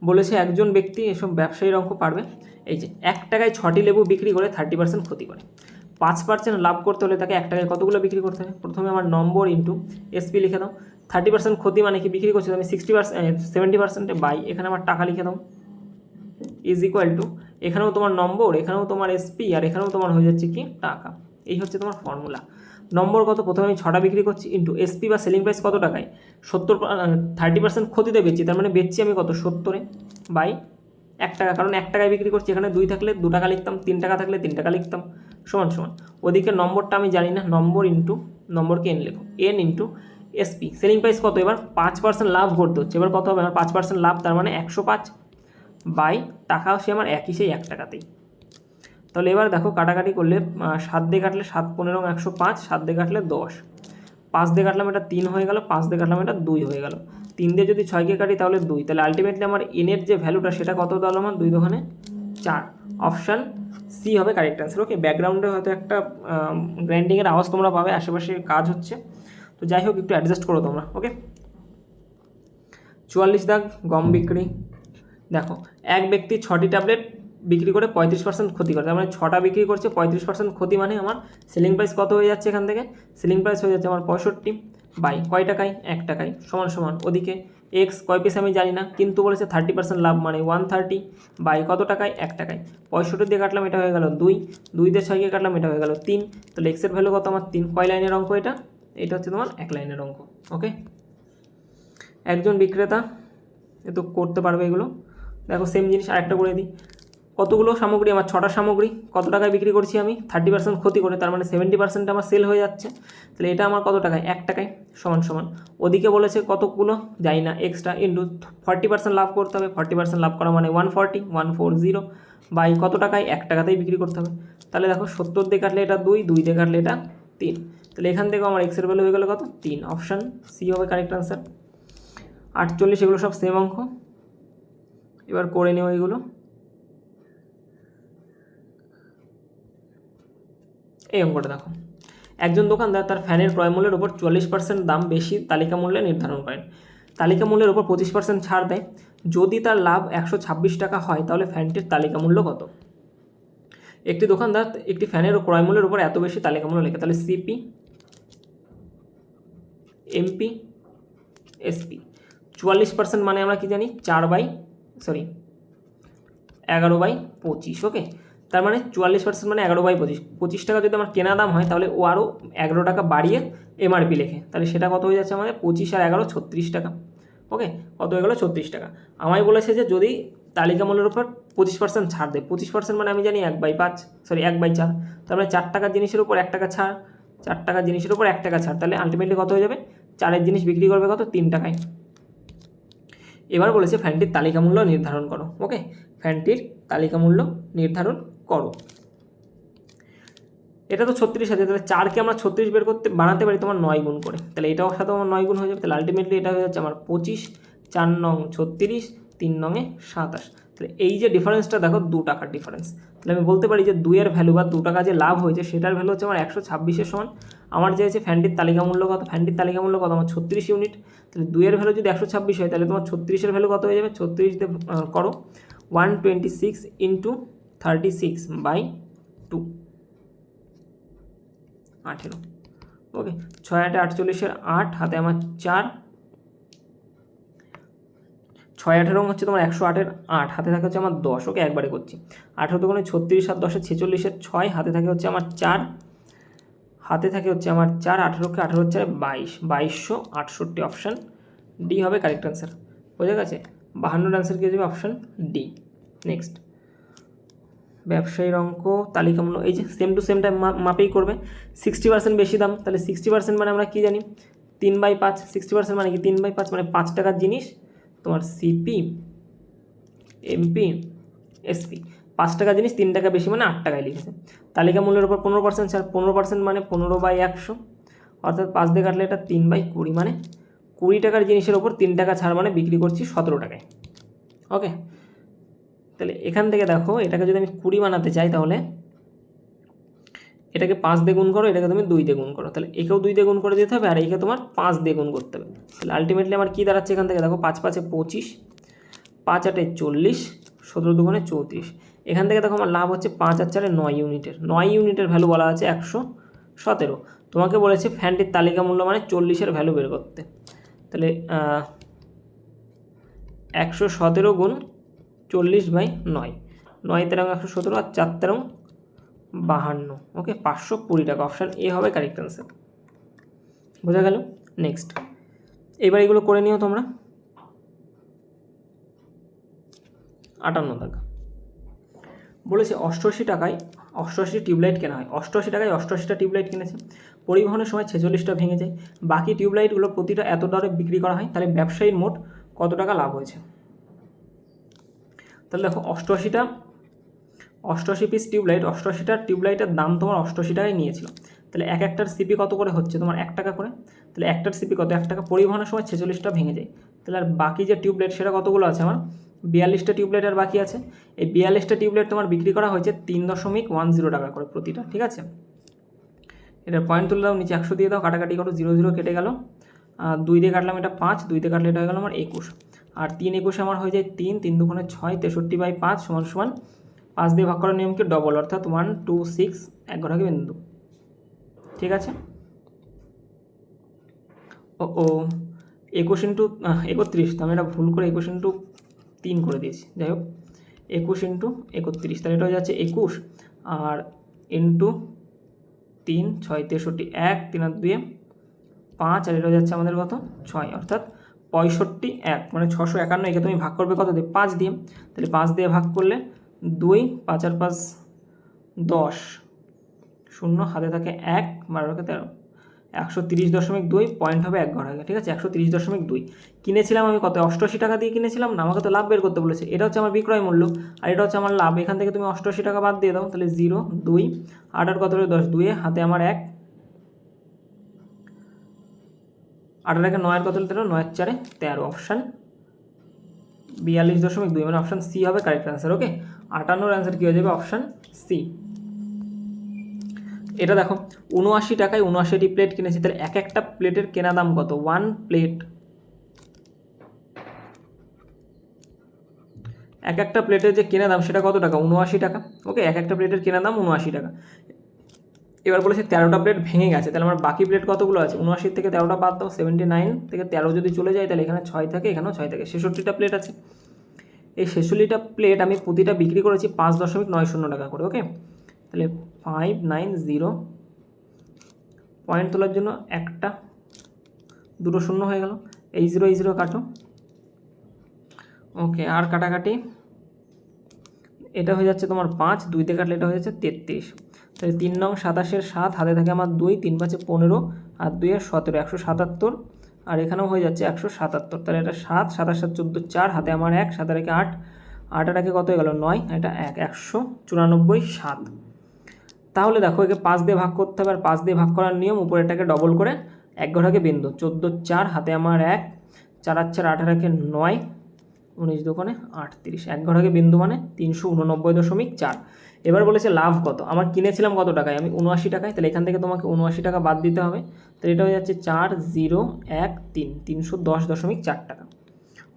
বলেছে একজন ব্যক্তি, এসব ব্যবসায়ীর অঙ্ক পারবে। এই যে 1 টাকায় 6টি লেবু বিক্রি করে 30% ক্ষতি করে, 5% লাভ করতে হলে তাকে 1 টাকায় কতগুলো বিক্রি করতে হবে? প্রথমে আমার নম্বর ইন্টু এসপি লিখে দাও। 30% ক্ষতি মানে কি? বিক্রি করছি আমি 70%-এ বাই এখানে আমার টাকা লিখে দাও ইজ ইকুয়াল টু এখানেও তোমার নম্বর, এখানেও তোমার এসপি, আর এখানেও তোমার হয়ে যাচ্ছে কি? টাকা। এই হচ্ছে তোমার ফর্মুলা। নম্বর কত? প্রথমে আমি 6টা বিক্রি করছি ইন্টু এসপি বা সেলিং প্রাইস কত টাকায়? 30% ক্ষতিতে বেচছি, তার মানে বেচছি আমি কত? 70-এ বাই 1 টাকা, কারণ 1 টাকায় বিক্রি করছি। এখানে 2 থাকলে 2 টাকা লিখতাম, 3 টাকা থাকলে 3 টাকা লিখতাম, সমান সমান। ওদিকে নম্বরটা আমি জানি না, নম্বর ইন্টু নম্বরকে এন লেখো, N into SP selling price কত? এবার 5% লাভ করতে হচ্ছে, এবার কত হবে আমার? 5% লাভ, তার মানে 105 বাই টাকাও সে আমার একই, সেই 1 টাকাতেই। তাহলে এবার দেখো কাটাকাটি করলে 7 দিয়ে কাটলে 7 15 105, 7 দিয়ে কাটলে 10, 5 দিয়ে কাটলাম এটা 3 হয়ে গেল, 5 দিয়ে কাটলাম এটা 2 হয়ে গেল, 3 দিয়ে যদি 6-কে কাটি তাহলে 2, তাহলে আলটিমেটলি আমার এনের যে ভ্যালুটা সেটা কত দাঁড়ালো আমার? 2 দোকানে 4। অপশান সি হবে কারেক্ট অ্যান্সার। ওকে, ব্যাকগ্রাউন্ডে হয়তো একটা গ্রাইন্ডিংয়ের আওয়াজ তোমরা পাবে, আশেপাশে কাজ হচ্ছে, তো যাই হোক একটু অ্যাডজাস্ট করো তোমরা। ওকে, 44 দাগ গম বিক্রি। দেখো এক ব্যক্তি 6টি ট্যাবলেট বিক্রি করে 35% ক্ষতি করে, তার মানে 6টা বিক্রি করছে, 35% ক্ষতি, মানে আমার সেলিং প্রাইস কত হয়ে যাচ্ছে? এখান থেকে সেলিং প্রাইস হয়ে যাচ্ছে আমার 65 বাই কয় টাকায়? 1 টাকায়, সমান সমান ওদিকে এক্স কয় পিস আমি জানি না, কিন্তু বলেছে 30% লাভ, মানে 130 বাই কত টাকায়? 1 টাকায়। 65 দিয়ে কাটলাম, এটা হয়ে গেল 2, 2 দিয়ে 6-কে কাটলাম, এটা হয়ে গেল 3, তাহলে এক্সের ভ্যালু কত আমার? 3। কয় লাইনের অঙ্ক এটা? এটা হচ্ছে তোমার 1 লাইনের অঙ্ক। ওকে, একজন বিক্রেতা এ তো করতে পারবে এগুলো। দেখো সেম জিনিস আরেকটা করে দিই। কতগুলো সামগ্রী আমার? 6টা সামগ্রী, কত টাকায় বিক্রি করছি আমি? 30% ক্ষতি করে, তার মানে 70% আমার সেল হয়ে যাচ্ছে, তাহলে এটা আমার কত টাকায়? 1 টাকায়, সমান সমান ওদিকে বলেছে কতগুলো জানি না, এক্সট্রা ইন্টু 40% লাভ করতে হবে, 40% লাভ করা মানে 140 বাই কত টাকায়? 1 টাকাতেই বিক্রি করতে হবে। তাহলে দেখো 70 দিয়ে কাটলে এটা 2, 2 দিয়ে কাটলে এটা 3, তাহলে এখান থেকে আমার এক্সের ভ্যালু হয়ে গেল কত? 3। অপশান সি হবে কারেক্ট আনসার। 48 এগুলো সব সেম অঙ্ক, এবার করে নেব এগুলো। এই অঙ্কটা দেখো, একজন দোকানদার তার ফ্যানের ক্রয় মূল্যের উপর 40% দাম বেশি তালিকা মূল্যে নির্ধারণ করেন, তালিকা মূল্যের উপর 25% ছাড় দেয়। যদি তার লাভ 126 টাকা হয় তাহলে ফ্যানটির তালিকা মূল্য কত? একটি দোকানদার একটি ফ্যানের ক্রয় মূল্যের উপর এত বেশি তালিকা মূল্য লেখে, তাহলে সিপি এমপি এসপি। 44% মানে আমরা কি জানি? 11/25। ওকে, তার মানে 44% মানে 11/25, 25 টাকা যদি আমার কেনা দাম হয় তাহলে ও আরও 11 টাকা বাড়িয়ে এমআরপি লেখে, তাহলে সেটা কত হয়ে যাচ্ছে আমাদের? 25 আর 11 36 টাকা। ওকে, কত হয়ে গেলো 36 টাকা। আমায় বলেছে যে যদি তালিকা মূল্যের উপর 25% ছাড় দেয়, 25% মানে আমি জানি 1/5, সরি 1/4, তার মানে 4 টাকার জিনিসের উপর 1 টাকা ছাড়, 4 টাকার জিনিসের উপর 1 টাকা ছাড়, তাহলে আলটিমেটলি কত হয়ে যাবে, 4-এর জিনিস বিক্রি করবে কত, 3 টাকায়। এবার বলেছে ফ্যানটির তালিকা মূল্য নির্ধারণ করো। ওকে, ফ্যানটির তালিকা মূল্য নির্ধারণ করো। এটা তো 36 আছে, তাহলে 4কে আমরা 36 বের করতে বানাতে পারি তোমার 9 গুণ করে, তাহলে এটাও সাথে আমার 9 গুণ হয়ে যাবে। তাহলে আলটিমেটলি এটা হয়ে যাচ্ছে আমার 25, 4 নং 36, 3 নংয়ে 27। তাহলে এই যে ডিফারেন্সটা দেখো, 2 টাকার ডিফারেন্স। তাহলে আমি বলতে পারি যে 2-এর ভ্যালু বা 2 টাকা যে লাভ হয়েছে সেটার ভ্যালু হচ্ছে আমার 126-এর সমান। আমার যে আছে ফ্যানটির তালিকা মূল্য কত, ফ্যানটির তালিকা মূল্য কত, আমার 36 ইউনিট। তাহলে 2-এর ভ্যালু যদি 126 হয় তাহলে তোমার 36-এর ভ্যালু কত হয়ে যাবে, 36 দিয়ে করো 126 ইন্টু 36/2, 18। ওকে, 6-8 48-এর 8, হাতে আমার 4, 6-18 হচ্ছে তোমার 108-এর 8, হাতে থাকে হচ্ছে আমার 10। ওকে, একবারে করছি, 18 দুগুণে 36 আর 10-এ 46-এর 6, হাতে থাকে হচ্ছে আমার 4, হাতে থাকে হচ্ছে আমার 4, 18কে 18 4 22, 2268। অপশান ডি হবে কারেক্ট অ্যান্সার। বোঝা গেছে, 52 অ্যান্সার কি যাবে, অপশান ডি। নেক্সট, ব্যবসায়ীর অঙ্ক, তালিকা মূল্য, এই যে সেম টু সেম টাইম মাপেই করবে। 60% বেশি দাম, তাহলে 60% মানে আমরা কী জানি, 3/5। 60% মানে কি 3/5, মানে 5 টাকার জিনিস তোমার সিপি এমপি এসপি, 5 টাকার জিনিস 3 টাকা বেশি মানে 8 টাকায় লিখেছে। তালিকা মূল্যের উপর 15% ছাড়, 15% মানে 15/100, অর্থাৎ 5 দিয়ে কাটলে এটা 3/20, মানে 20 টাকার জিনিসের ওপর 3 টাকা ছাড়, মানে বিক্রি করছি 17 টাকায়। ওকে, তাহলে এখান থেকে দেখো, এটাকে যদি আমি 20 বানাতে চাই তাহলে এটাকে 5 দিয়ে গুণ করো, এটাকে তুমি 2 দিয়ে গুণ করো, তাহলে একেও 2 দিয়ে গুণ করে দিতে হবে আর একে তোমার 5 দিয়ে গুণ করতে হবে। তাহলে আলটিমেটলি আমার কী দাঁড়াচ্ছে এখান থেকে দেখো, 5×5 = 25, 5×8 = 40, 17 দুগুণে 34। এখান থেকে দেখো আমার লাভ হচ্ছে 5 আর 4 9 ইউনিটের। 9 ইউনিটের ভ্যালু বলা আছে 117। তোমাকে বলেছে ফ্যানটির তালিকা মূল্য মানে 40-এর ভ্যালু বের করতে। তাহলে 117 গুণ 40/9, 9 তেরং 117 আর 4 তেরং 52। ওকে, 520 টাকা। অপশান এ হবে কারেক্ট অ্যান্সার। বোঝা গেল। নেক্সট, এবার এগুলো করে নিও তোমরা। 58 টাকা বলেছে 88 টাকায় 88 টিউবলাইট কেনা হয়। 88 টাকায় 88টা টিউবলাইট কিনেছে, পরিবহনের সময় 46টা ভেঙে যায়, বাকি টিউবলাইটগুলো প্রতিটা এত দরে বিক্রি করা হয়, তাহলে ব্যবসায়ীর মোট কত টাকা লাভ হয়েছে। তাহলে দেখো 88 পিস টিউবলাইট, 88টা টিউবলাইটের দাম তোমার 88 টাকায় নিয়েছিল। তাহলে এক একটার সিপি কত করে হচ্ছে তোমার 1 টাকা করে, তাহলে একটার সিপি কত, 1 টাকা, পরিবহনের সময় 46টা ভেঙে যায়, তাহলে আর বাকি যে টিউবলাইট সেটা কতগুলো আছে আমার, 42টা টিউবলাইট আর বাকি আছে। এই 42টা টিউবলাইট তোমার বিক্রি করা হয়েছে 3.10 টাকা করে প্রতিটা, ঠিক আছে। এটার পয়েন্ট তুলে দাও, নিচে 100 দিয়ে দাও, কাটাকাটি করো, 0 0 কেটে গেল, 2 দিয়ে কাটলাম এটা 5, 2 দিয়ে কাটলে এটা হয়ে গেল আমার 21, আর 3 21 আমার হয়ে যায় 3, 3 দুগুণে 6, 63/5 সমান সমান 5 দিয়ে ভাগ করার নিয়মকে ডবল, অর্থাৎ 1 2 6 এক ঘটাকে বিন্দু, ঠিক আছে। ও 21 ইন্টু 31, তো আমি এটা ভুল করে 21 ইন্টু 3 করে দিয়েছি, যাই হোক 21 ইন্টু 31, তাহলে এটা হয়ে যাচ্ছে 21, আর ইন্টু 3 6 63 1 3 আর 2 5, আর এটা হয়ে যাচ্ছে আমাদের কত 6, অর্থাৎ 65 মানে 651। একে তুমি ভাগ করবে কত দিয়ে, 5 দিয়ে, তাহলে 5 দিয়ে ভাগ করলে 2, 5 আর 5 10, 0 হাতে থাকে 1, 12 13, 130.2, পয়েন্ট হবে 1 ঘর আগে, ঠিক আছে। 130.2 কিনেছিলাম আমি কত, 88 টাকা দিয়ে কিনেছিলাম না, আমাকে তো লাভ বের করতে বলেছে। এটা হচ্ছে আমার বিক্রয় মূল্য আর এটা হচ্ছে আমার লাভ। এখান থেকে তুমি 88 টাকা বাদ দিয়ে দাও, তাহলে 0 2 8 আর কত হলো 10, 2 হাতে আমার 1, 8 আর 9 কত হলো 13, 9 আর 4 13, অপশান 42.2, মানে অপশান সি হবে কারেক্ট অ্যান্সার। ওকে, 58 অ্যান্সার কী হয়ে যাবে, অপশান সি। এটা দেখো 79 টাকায় 79টি প্লেট কিনেছি, তাহলে এক একটা প্লেটের কেনা দাম কত, 1 প্লেট, এক একটা প্লেটের যে কেনা দাম সেটা কত টাকা, 79 টাকা। ওকে, এক একটা প্লেটের কেনা দাম 79 টাকা। এবার বলেছে 13টা প্লেট ভেঙে গেছে, তাহলে আমার বাকি প্লেট কতগুলো আছে, 79 থেকে 13টা বাদ দাও, 79 থেকে 13 যদি চলে যায় তাহলে এখানে 6 থাকে, এখানেও 6 থাকে, 66টা প্লেট আছে। এই 66টা প্লেট আমি প্রতিটা বিক্রি করেছি 5.90 টাকা করে। ওকে, তাহলে 590, পয়েন্ট তোলার জন্য একটা 2 শূন্য হয়ে গেল, এই 0 কাটো, ওকে, আর কাটাকাটি এটা হয়ে যাচ্ছে তোমার 5, 2 দিয়ে কাটলে এটা হয়ে যাচ্ছে 33। তাহলে 3 নং 27-এর 7, হাতে থাকে আমার 2, 3 5 15 আর 2 এর 17, 177। আর এখানেও হয়ে যাচ্ছে 177। তাহলে এটা 7, 7 7 14 4, হাতে আমার 1, 7 রেখে 8, 8 আর 1 কত হয়ে গেল 9, এটা 1, 194 7। তাহলে দেখো একে 5 দিয়ে ভাগ করতে হবে, আর 5 দিয়ে ভাগ করার নিয়ম উপরেরটাকে ডবল করে 1 ঘটাকে বিন্দু, 14 4, হাতে আমার 1, 4 আর 4 8 আর 1 9, 19 দোকানে 38, 1 ঘটাকে বিন্দু মানে 389.4। এবার বলেছে লাভ কত, আমার কিনেছিলাম কত টাকায়, আমি 79 টাকায়। তাহলে এখান থেকে তোমাকে 79 টাকা বাদ দিতে হবে। তাহলে এটা হয়ে যাচ্ছে 4013, 310.4 টাকা।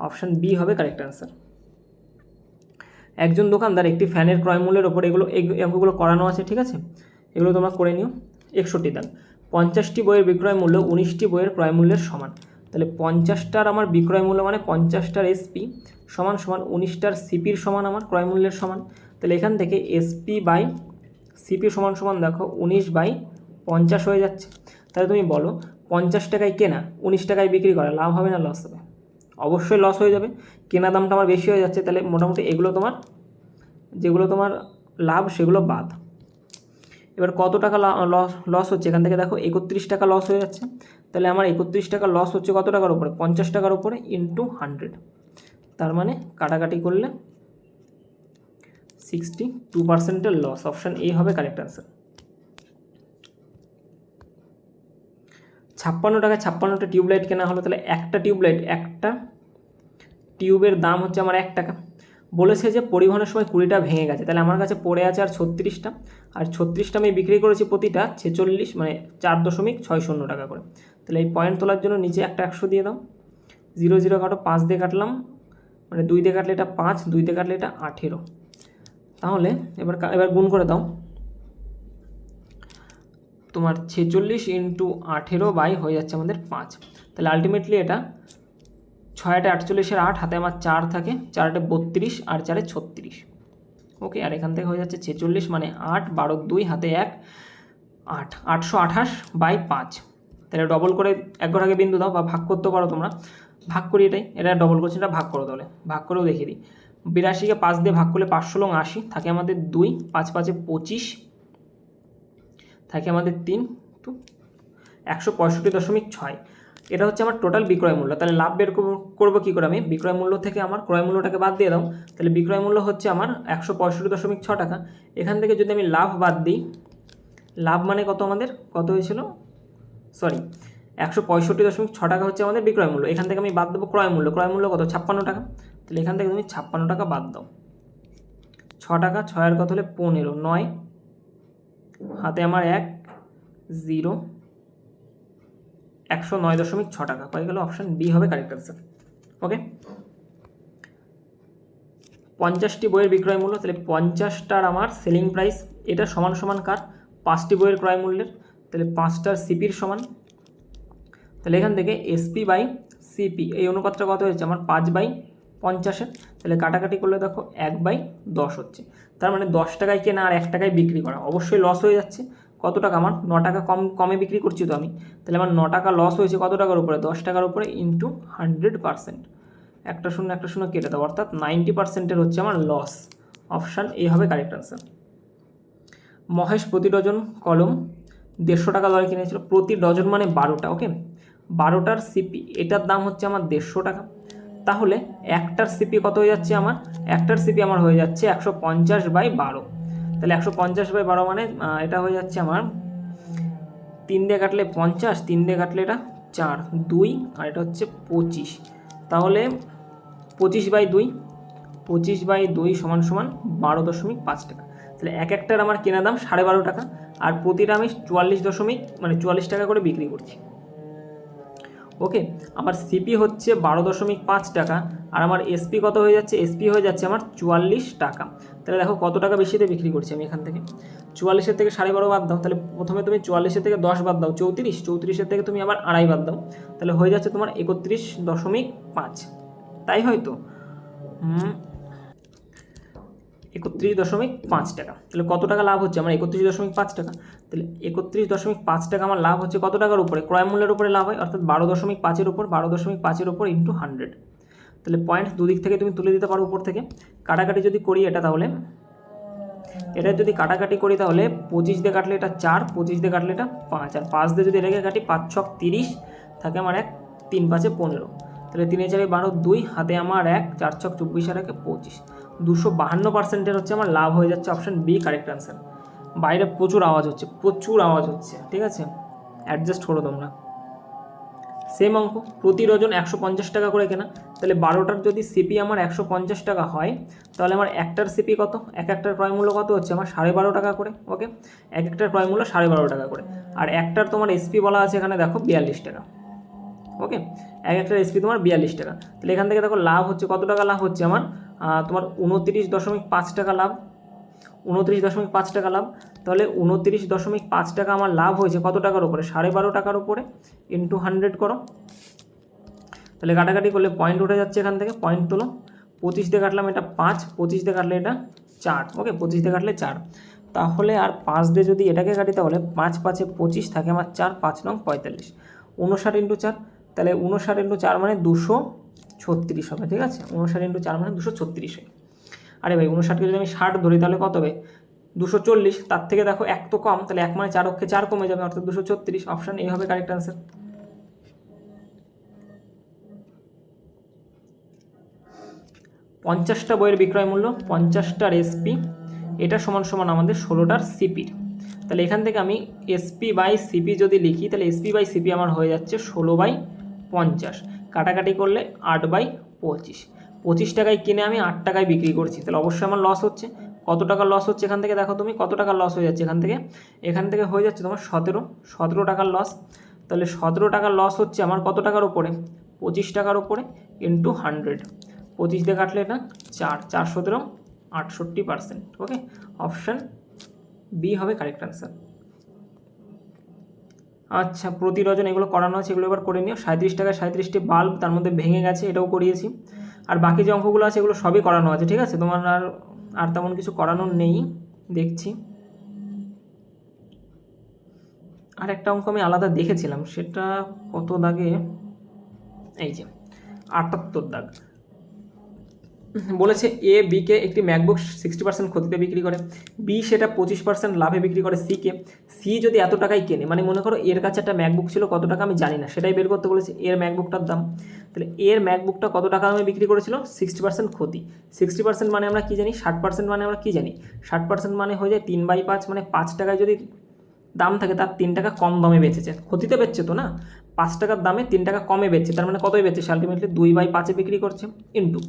অপশান বি হবে কারেক্ট অ্যান্সার। একজন দোকানদার একটি ফ্যানের ক্রয় মূল্যের ওপর এগুলো করানো আছে, ঠিক আছে, এগুলো তোমরা করে নিও। 61 দাম, 50টি বইয়ের বিক্রয় মূল্য 19টি বইয়ের ক্রয় মূল্যের সমান। তাহলে 50টার আমার বিক্রয় মূল্য মানে 50টার এসপি সমান সমান 19টার সিপির সমান আমার ক্রয় মূল্যের সমান। তাহলে এখান থেকে এসপি বাই সিপি সমান সমান দেখো 19/50 হয়ে যাচ্ছে। তাহলে তুমি বলো 50 টাকায় কেনা, 19 টাকায় বিক্রি করা, লাভ হবে না লস হবে? অবশ্যই লস হয়ে যাবে, কেনা দামটা আমার বেশি হয়ে যাচ্ছে। তাহলে মোটামুটি এগুলো তোমার যেগুলো তোমার লাভ সেগুলো বাদ। এবার কত টাকা লস হচ্ছে, এখান থেকে দেখো 31 টাকা লস হয়ে যাচ্ছে। তাহলে আমার 31 টাকা লস হচ্ছে কত টাকার উপরে, 50 টাকার উপরে ইন্টু 100। তার মানে কাটাকাটি করলে 62%-এর লস। অপশান এ হবে কারেক্ট অ্যান্সার। 56 টাকায় 56টা টিউবলাইট কেনা হলো। তাহলে একটা টিউবের দাম হচ্ছে আমার 1 টাকা। বলেছে যে পরিবহনের সময় 20টা ভেঙে গেছে, তাহলে আমার কাছে পড়ে আছে আর 36টা, আর 36টা আমি বিক্রি করেছি প্রতিটা 46 মানে 4.60 টাকা করে। তাহলে এই পয়েন্ট তোলার জন্য নিচে একটা 100 দিয়ে দাও, 0 0 কাটো, 5 দিয়ে কাটলাম মানে 2 দিয়ে কাটলে এটা 5, 2 দিয়ে কাটলে এটা 18। তাহলে এবার গুণ করে দাও, তোমার 46 × 18 বাই হয়ে যাচ্ছে আমাদের 5। তাহলে আলটিমেটলি এটা 6 48-এর 8, হাতে আমার 4 থাকে, 4 32 আর 4 36। ওকে, আর এখান থেকে হয়ে যাচ্ছে 46 মানে 8, 12 2, হাতে 1, 8, 828/5। তাহলে ডবল করে 1 ঘর আগে বিন্দু দাও, বা ভাগ করতে পারো তোমরা, ভাগ করি এটাই, এটা ডবল করছি, এটা ভাগ করো। তাহলে ভাগ করেও দেখিয়ে দিই, 82কে 5 দিয়ে ভাগ করলে 5 × 80, থাকে আমাদের 2, 5 5 25, থাকে আমাদের 3, তো 165.6। এটা হচ্ছে আমার টোটাল বিক্রয় মূল্য। তাহলে লাভ বের করবো কী করে, আমি বিক্রয় মূল্য থেকে আমার ক্রয় মূল্যটাকে বাদ দিয়ে দাও। তাহলে বিক্রয় মূল্য হচ্ছে আমার 165.6 টাকা। এখান থেকে যদি আমি লাভ বাদ দিই, লাভ মানে কত আমাদের, কত হয়েছিল, সরি 165.6 টাকা হচ্ছে আমাদের বিক্রয় মূল্য। এখান থেকে আমি বাদ দেবো ক্রয় মূল্য, ক্রয় মূল্য কত, 56 টাকা। তাহলে এখান থেকে তুমি 56 টাকা বাদ দাও, 6 টাকা, 6 এর কত হলে 15, 9, হাতে আমার 1, 0, 109.6 টাকা হয়ে গেল। অপশান বি হবে কারেক্ট অ্যান্সার। ওকে, 50টি বইয়ের বিক্রয় মূল্য, তাহলে 50টার আমার সেলিং প্রাইস, এটা সমান সমান কার, 5টি বইয়ের ক্রয় মূল্যের। তাহলে 5টার সিপির সমান। তাহলে এখান থেকে এসপি বাই সিপি এই অনুপাতটা কত হয়েছে আমার 5/50। তাহলে কাটাকাটি করলে দেখো 1/10 হচ্ছে। তার মানে 10 টাকায় কেনা আর 1 টাকায় বিক্রি করা, অবশ্যই লস হয়ে যাচ্ছে। কত টাকা, আমার 9 টাকা কমে বিক্রি করছি তো আমি। তাহলে আমার 9 টাকা লস হয়েছে কত টাকার উপরে, 10 টাকার উপরে ইন্টু 100%। একটা শূন্য কেটে দাও, অর্থাৎ 90%-এর হচ্ছে আমার লস। অপশান এ হবে কারেক্ট অ্যান্সার। মহেশ প্রতি ডজন কলম 150 টাকা দরে কিনেছিল, প্রতি ডজন মানে 12টা। ওকে, 12টার সিপি এটার দাম হচ্ছে আমার 150 টাকা। তাহলে একটার সিপি কত হয়ে যাচ্ছে আমার, একটার সিপি আমার হয়ে যাচ্ছে 150/12। তাহলে 150/12 মানে এটা হয়ে যাচ্ছে আমার 3 দিয়ে কাটলে 50, 3 দিয়ে কাটলে এটা 4, 2 আর এটা হচ্ছে 25। তাহলে 25/2, 25/2 সমান সমান 12.5 টাকা। তাহলে একটার আমার কেনা দাম 12.5 টাকা, আর প্রতিটা আমি 44 টাকা করে বিক্রি করছি। ওকে, আমার সিপি হচ্ছে 12.5 টাকা, আর আমার এসপি কত হয়ে যাচ্ছে, এসপি হয়ে যাচ্ছে আমার 44 টাকা। তাহলে দেখো কত টাকা বেশিতে বিক্রি করছি আমি এখান থেকে। 44-এর থেকে 12.5 বাদ দাও, তাহলে প্রথমে তুমি 44-এর থেকে 10 বাদ দাও, 34, 34-এর থেকে তুমি আবার 2.5 বাদ দাও, তাহলে হয়ে যাচ্ছে তোমার 31.5। তাই হয়তো 31.5 টাকা। তাহলে কত টাকা লাভ হচ্ছে আমার, 31.5 টাকা। তাহলে 31.5 টাকা আমার লাভ হচ্ছে কত টাকার উপরে, ক্রয় মূল্যের উপরে লাভ হয়, অর্থাৎ 12.5-এর উপর, 12.5-এর উপর ইন্টু 100। তাহলে পয়েন্ট দুদিক থেকে তুমি তুলে দিতে পারো উপর থেকে। কাটাকাটি যদি করি এটা, তাহলে এটা যদি কাটাকাটি করি তাহলে 25 দিয়ে কাটলে এটা 4, 25 দিয়ে কাটলে এটা 5, আর 5 দিয়ে যদি এটাকে কাটি 5 ছক 30 থাকে আমার 1, 3 5 15, তাহলে 3 4 12 2, হাতে আমার 1, 4 ছক 24 আর 1 25, 252% হচ্ছে আমার লাভ হয়ে যাচ্ছে। Option B correct answer. বাইরে প্রচুর আওয়াজ হচ্ছে, ঠিক আছে, অ্যাডজাস্ট করো তোমরা। সেম অঙ্ক, প্রতি ডজন 150 টাকা করে কেনা, তাহলে 12টার যদি সিপি আমার 150 টাকা হয়, তাহলে আমার একটার সিপি কত, একটার ক্রয় মূল্য কত হচ্ছে আমার 12.5 টাকা করে। ওকে, একটার ক্রয় মূল্য 12.5 টাকা করে। আর একটার তোমার এসপি বলা আছে এখানে দেখো 42 টাকা। ওকে, একটার এসপি তোমার 42 টাকা। তাহলে এখান থেকে দেখো লাভ হচ্ছে কত টাকা, লাভ হচ্ছে আমার তোমার 29.5 টাকা লাভ, 29.5 টাকা লাভ। তাহলে 29.5 টাকা আমার লাভ হয়েছে কত টাকার উপরে, 12.5 টাকার উপরে, ইন্টু 100 করো। তাহলে কাটাকাটি করলে পয়েন্ট উঠে যাচ্ছে এখান থেকে, পয়েন্ট তোলো। 25 দিয়ে কাটলাম এটা 5, 25 দিয়ে কাটলে এটা 4। ওকে, 25 দিয়ে কাটলে 4, তাহলে আর 5 দিয়ে যদি এটাকে কাটি তাহলে 5 5 25 থাকে আমার 4, 5 9 45, 59 ইন্টু 4, তাহলে 59 ইন্টু 4 মানে 236 হবে। ঠিক আছে, 59 ইন্টু 4 মানে 236 হয়। আরে ভাই 59কে যদি আমি 60 ধরি তাহলে কত হবে, 240, তার থেকে দেখো 1 তো কম, তাহলে 1 মানে 4 অক্ষে 4 কমে যাবে, অর্থাৎ 236। অপশান এই হবে কারেক্ট অ্যান্সার। 50টা বইয়ের বিক্রয় মূল্য, 50টার এসপি, এটা সমান সমান আমাদের 16টার সিপির। তাহলে এখান থেকে আমি এসপি বাই সিপি যদি লিখি, তাহলে এসপি বাই সিপি আমার হয়ে যাচ্ছে 16/50, কাটাকাটি করলে 8/25। 25 টাকায় কিনে আমি 8 টাকায় বিক্রি করছি, তাহলে অবশ্যই আমার লস হচ্ছে। কত টাকা লস হচ্ছে এখান থেকে দেখো তুমি, কত টাকা লস হয়ে যাচ্ছে এখান থেকে হয়ে যাচ্ছে তোমার 17 টাকার লস। তাহলে 17 টাকার লস হচ্ছে আমার কত টাকার উপরে, 25 টাকার উপরে, ইন্টু 100, 25 দিয়ে কাটলে এটা 4, 4 17 68%। ওকে, অপশান বি হবে কারেক্ট অ্যান্সার। আচ্ছা, প্রতি ডজন এগুলো করানো আছে, এগুলো এবার করে নিও। 37 টাকায় 37টি বাল্ব, তার মধ্যে ভেঙে গেছে, এটাও করিয়েছি। আর বাকি যে অঙ্কগুলো আছে এগুলো সবই করানো আছে। ঠিক আছে, তোমার আর তেমন কিছু করানোর নেই দেখছি। আর একটা অঙ্ক আমি আলাদা দেখেছিলাম, সেটা কত দাগে, এই যে 78 দাগ। বলেছে এ বিকে একটি ম্যাকবুক 60% ক্ষতিতে বিক্রি করে, বি সেটা 25% লাভে বিক্রি করে সিকে। সি যদি এত টাকায় কেনে, মানে মনে করো এর কাছে একটা ম্যাকবুক ছিল, কত টাকা আমি জানি না, সেটাই বের করতে বলেছে এর ম্যাকবুকটার দাম। তাহলে এর ম্যাকবুকটা কত টাকা আমি বিক্রি করেছিল, 60% ক্ষতি। 60% মানে আমরা কী জানি, 60% মানে আমরা কী জানি, 60% মানে হয়ে যায় 3/5, মানে 5 টাকায় যদি দাম থাকে তার 3 টাকা কম দামে বেচেছে, ক্ষতিতে বেচছে তো না, 5 টাকার দামে 3 টাকা কমে বেচছে, তার মানে কতই বেচছে, আলটিমেটলি 2/5 বিক্রি করছে, ইন্টু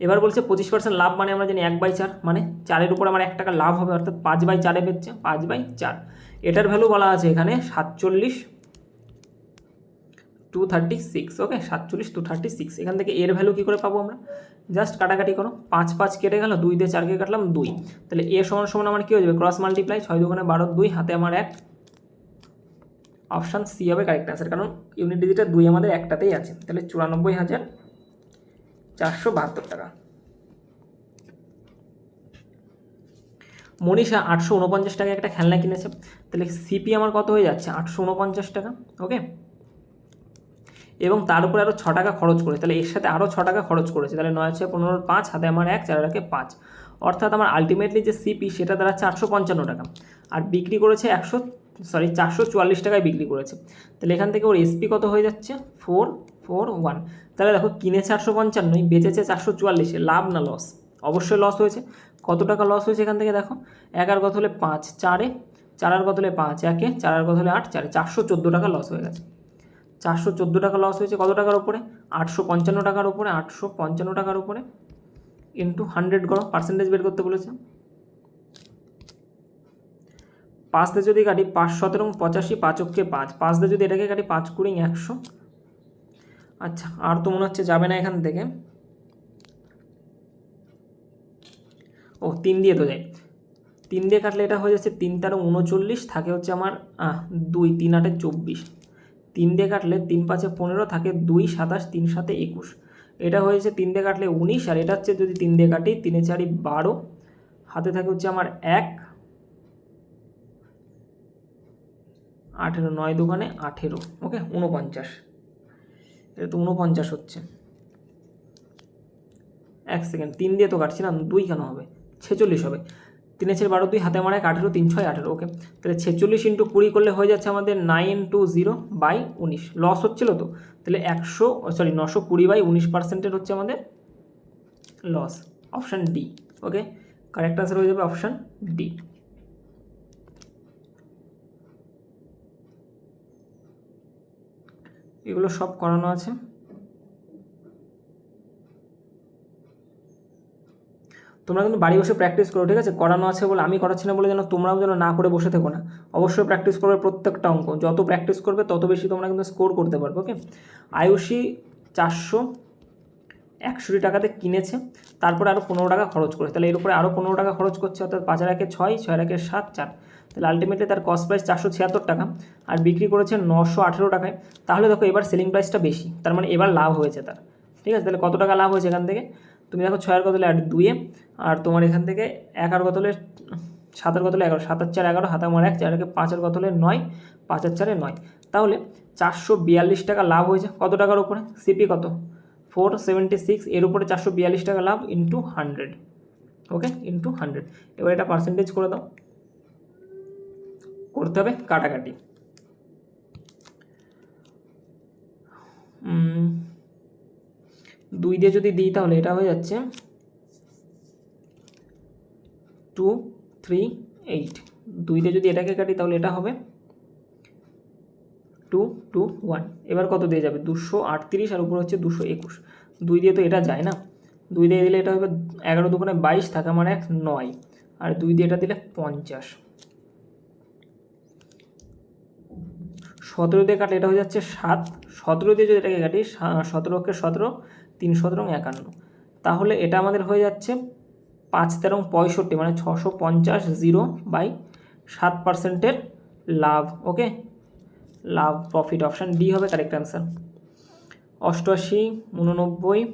এবার বলছে 25% লাভ, মানে আমরা জানি 1/4, মানে 4-এর উপর আমার 1 টাকা লাভ হবে, অর্থাৎ 5/4 বেচছে, 5/4। এটার ভ্যালু বলা আছে এখানে 47/236। ওকে, 47/236। এখান থেকে এর ভ্যালু কী করে পাবো আমরা, জাস্ট কাটাকাটি করো, 5 5 কেটে গেল, 2 দিয়ে 4কে কাটলাম 2, তাহলে এ সমান সমান আমার কী হয়ে যাবে, ক্রস মাল্টিপ্লাই, 6 2 12 2, হাতে আমার 1। অপশান সি হবে কারেক্ট অ্যান্সার, কারণ ইউনিট ডিজিটের 2 আমাদের একটাতেই আছে। তাহলে 94,472 টাকা। মনীষা 849 টাকায় একটা খেলনা কিনেছে, তাহলে সিপি আমার কত হয়ে যাচ্ছে, 849 টাকা। ওকে, এবং তার উপরে আরও 6 টাকা খরচ করে, তাহলে এর সাথে আরও 6 টাকা খরচ করেছে, তাহলে 9 6 15 5, হাতে আমার 1, 4 রাখে 5, অর্থাৎ আমার আলটিমেটলি যে সিপি সেটা দাঁড়াচ্ছে 855 টাকা, আর বিক্রি করেছে 444 টাকায় বিক্রি করেছে। তাহলে এখান থেকে ওর এসপি কত হয়ে যাচ্ছে, 441। তাহলে দেখো কিনেছে 855, বেচেছে 444, লাভ না লস, অবশ্যই লস হয়েছে। কত টাকা লস হয়েছে এখান থেকে দেখো, 1 আর কত হলে 5, 4-এ 4 আর কত হলে 5, 1-এ 4 আর কত হলে 8, 4-এ 414 টাকা লস হয়ে গেছে। 414 টাকা লস হয়েছে কত টাকার উপরে, 855 টাকার উপরে, 855 টাকার উপরে, ইন্টু 100 করো, পার্সেন্টেজ বের করতে বলেছে। 5 দিয়ে যদি কাটি 5 17 85, 5 অক্ষে 5, 5 দিয়ে যদি এটাকে কাটি 5 20 100। আচ্ছা, আর তো মনে হচ্ছে যাবে না এখান থেকে, ও 3 দিয়ে তো যায়, 3 দিয়ে কাটলে এটা হয়ে যাচ্ছে 3 13 39, থাকে হচ্ছে আমার 2, 3 8 24, 3 দিয়ে কাটলে 3 5 15, থাকে 2 27, 3 7 21, এটা হয়েছে 3 দিয়ে কাটলে 19, আর এটা হচ্ছে যদি 3 দিয়ে কাটি 3 4 12, হাতে থাকে হচ্ছে আমার 1, 18, 9 দোকানে 18। ওকে, 49, এটা তো 49 হচ্ছে। এক সেকেন্ড, 3 দিয়ে তো কাটছি না, 2 কেন হবে, 46 হবে। 3 × 12 2, হাতে মারা 18, 3 × 6 18। ওকে, তাহলে 46 × 20 করলে হয়ে যাচ্ছে আমাদের 9/0/19। লস হচ্ছিল তো, তাহলে 920/19% হচ্ছে আমাদের লস। Option D. Okay, correct answer হয়ে যাবে অপশান ডি। এগুলো সব করানো আছে। তোমরা কিন্তু বাড়ি বসে প্র্যাকটিস করো, ঠিক আছে? করানো আছে বলে, আমি করাচ্ছি না বলে যেন তোমরাও যেন না করে বসে থেকো না। অবশ্যই প্র্যাকটিস করবে প্রত্যেকটা অঙ্ক, যত প্র্যাকটিস করবে তত বেশি তোমরা কিন্তু স্কোর করতে পারবে। ওকে, আয়ুষী 461 টাকাতে কিনেছে, তারপরে আরও 15 টাকা খরচ করেছে, তাহলে এর উপরে আরও 15 টাকা খরচ করছে, অর্থাৎ 5 আর 1 6, 6 আর 1 7, 4। তাহলে আলটিমেটলি তার কস্ট প্রাইস 476 টাকা, আর বিক্রি করেছে 918 টাকায়। তাহলে দেখো এবার সেলিং প্রাইসটা বেশি, তার মানে এবার লাভ হয়েছে তার। ঠিক আছে, তাহলে কত টাকা লাভ হয়েছে এখান থেকে? তুমি দেখো 6 আর কত হলে 2, আর তোমার এখান থেকে 1 আর কত হলে 7 আর কত হলে 11, 7 আর 4 11, হাতে আমার 1, 4 আর 5 আর কত হলে 9, 5 আর 4 9। তাহলে 442 টাকা লাভ হয়েছে। কত টাকার উপরে? সিপি কত? 476, এর উপরে 442 টাকা লাভ ইন্টু 100। ওকে, ইন্টু 100। এবার এটা পার্সেন্টেজ করে দাও, করতে হবে কাটাকাটি। 2 দিয়ে যদি দিই তাহলে এটা হয়ে যাচ্ছে 238। 2 দিয়ে যদি এটাকে কাটি তাহলে এটা হবে 221। এবার কত দিয়ে যাবে? 238, আর উপরে হচ্ছে 221। 2 দিয়ে তো এটা যায় না, 2 দিয়ে দিলে এটা হবে 11 দুগুণে 22, থাকে আমার 1 9, আর 2 দিয়ে এটা দিলে 50। 17 দিয়ে কাটলে এটা হয়ে যাচ্ছে 7। 17 দিয়ে যদি এটাকে কাটি, 17কে 17, 3 17 51, তাহলে এটা আমাদের হয়ে যাচ্ছে 5 13 65, মানে 650 0/7%-এর লাভ। ওকে, লাভ, প্রফিট, অপশান ডি হবে কারেক্ট অ্যান্সার। 88 89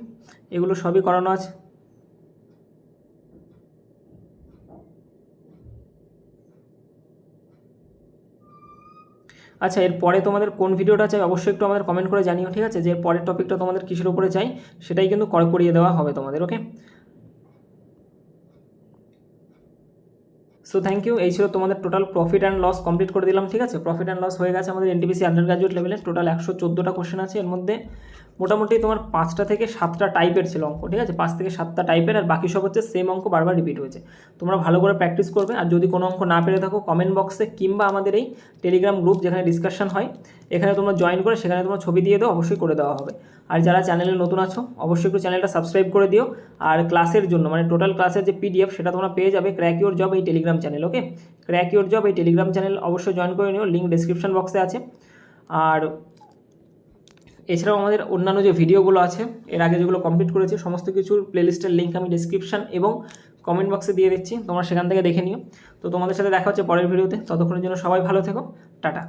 এগুলো সবই করানো আছে। আচ্ছা, এরপরে তোমাদের কোন ভিডিওটা চাই অবশ্যই একটু আমাদের কমেন্ট করে জানিও, ঠিক আছে? যে পরের টপিকটা তোমাদের কিসের উপরে চাই সেটাই কিন্তু করিয়ে দেওয়া হবে তোমাদের। Okay, so thank you. এই ছিল তোমাদের total profit and loss complete করে দিলাম, ঠিক আছে? প্রফিট অ্যান্ড লস হয়ে গেছে আমাদের এনটিপিসি আন্ডার গ্রাজুয়েট লেভেলে। টোটাল 114টা কোশ্চেন আছে, এর মধ্যে মোটামুটি তোমার 5টা থেকে 7টা টাইপের ছিল অঙ্ক, ঠিক আছে? 5 থেকে 7টা টাইপের, আর বাকি সব হচ্ছে সেম অঙ্ক বারবার রিপিট হয়েছে। তোমরা ভালো করে প্র্যাকটিস করবে, আর যদি কোনো অঙ্ক না পেরে থাকো কমেন্ট বক্সে কিংবা আমাদের এই টেলিগ্রাম গ্রুপ যেখানে ডিসকাশন হয় এখানে তোমরা জয়েন করে সেখানে তোমরা ছবি দিয়ে দাও, অবশ্যই করে দেওয়া হবে। আর যারা চ্যানেলে নতুন আছো অবশ্যই একটু চ্যানেলটা সাবস্ক্রাইব করে দিও। আর ক্লাসের জন্য মানে টোটাল ক্লাসের যে পিডিএফ সেটা তোমরা পেয়ে যাবে ক্র্যাক ইউর জব এই Telegram channel. Okay, crack your job এই টেলিগ্রাম চ্যানেল অবশ্যই জয়েন করে নিও, লিঙ্ক ডেসক্রিপশন বক্সে আছে। আর এছাড়াও আমাদের অন্যান্য যে ভিডিওগুলো আছে এর আগে যেগুলো কমপ্লিট করেছি সমস্ত কিছুর প্লেলিস্টের লিঙ্ক আমি ডেসক্রিপশন এবং কমেন্ট বক্সে দিয়ে দিচ্ছি, তোমরা সেখান থেকে দেখে নিও। তো তোমাদের সাথে দেখা হচ্ছে পরের ভিডিওতে, ততক্ষণের জন্য সবাই ভালো থেকো, টাটা।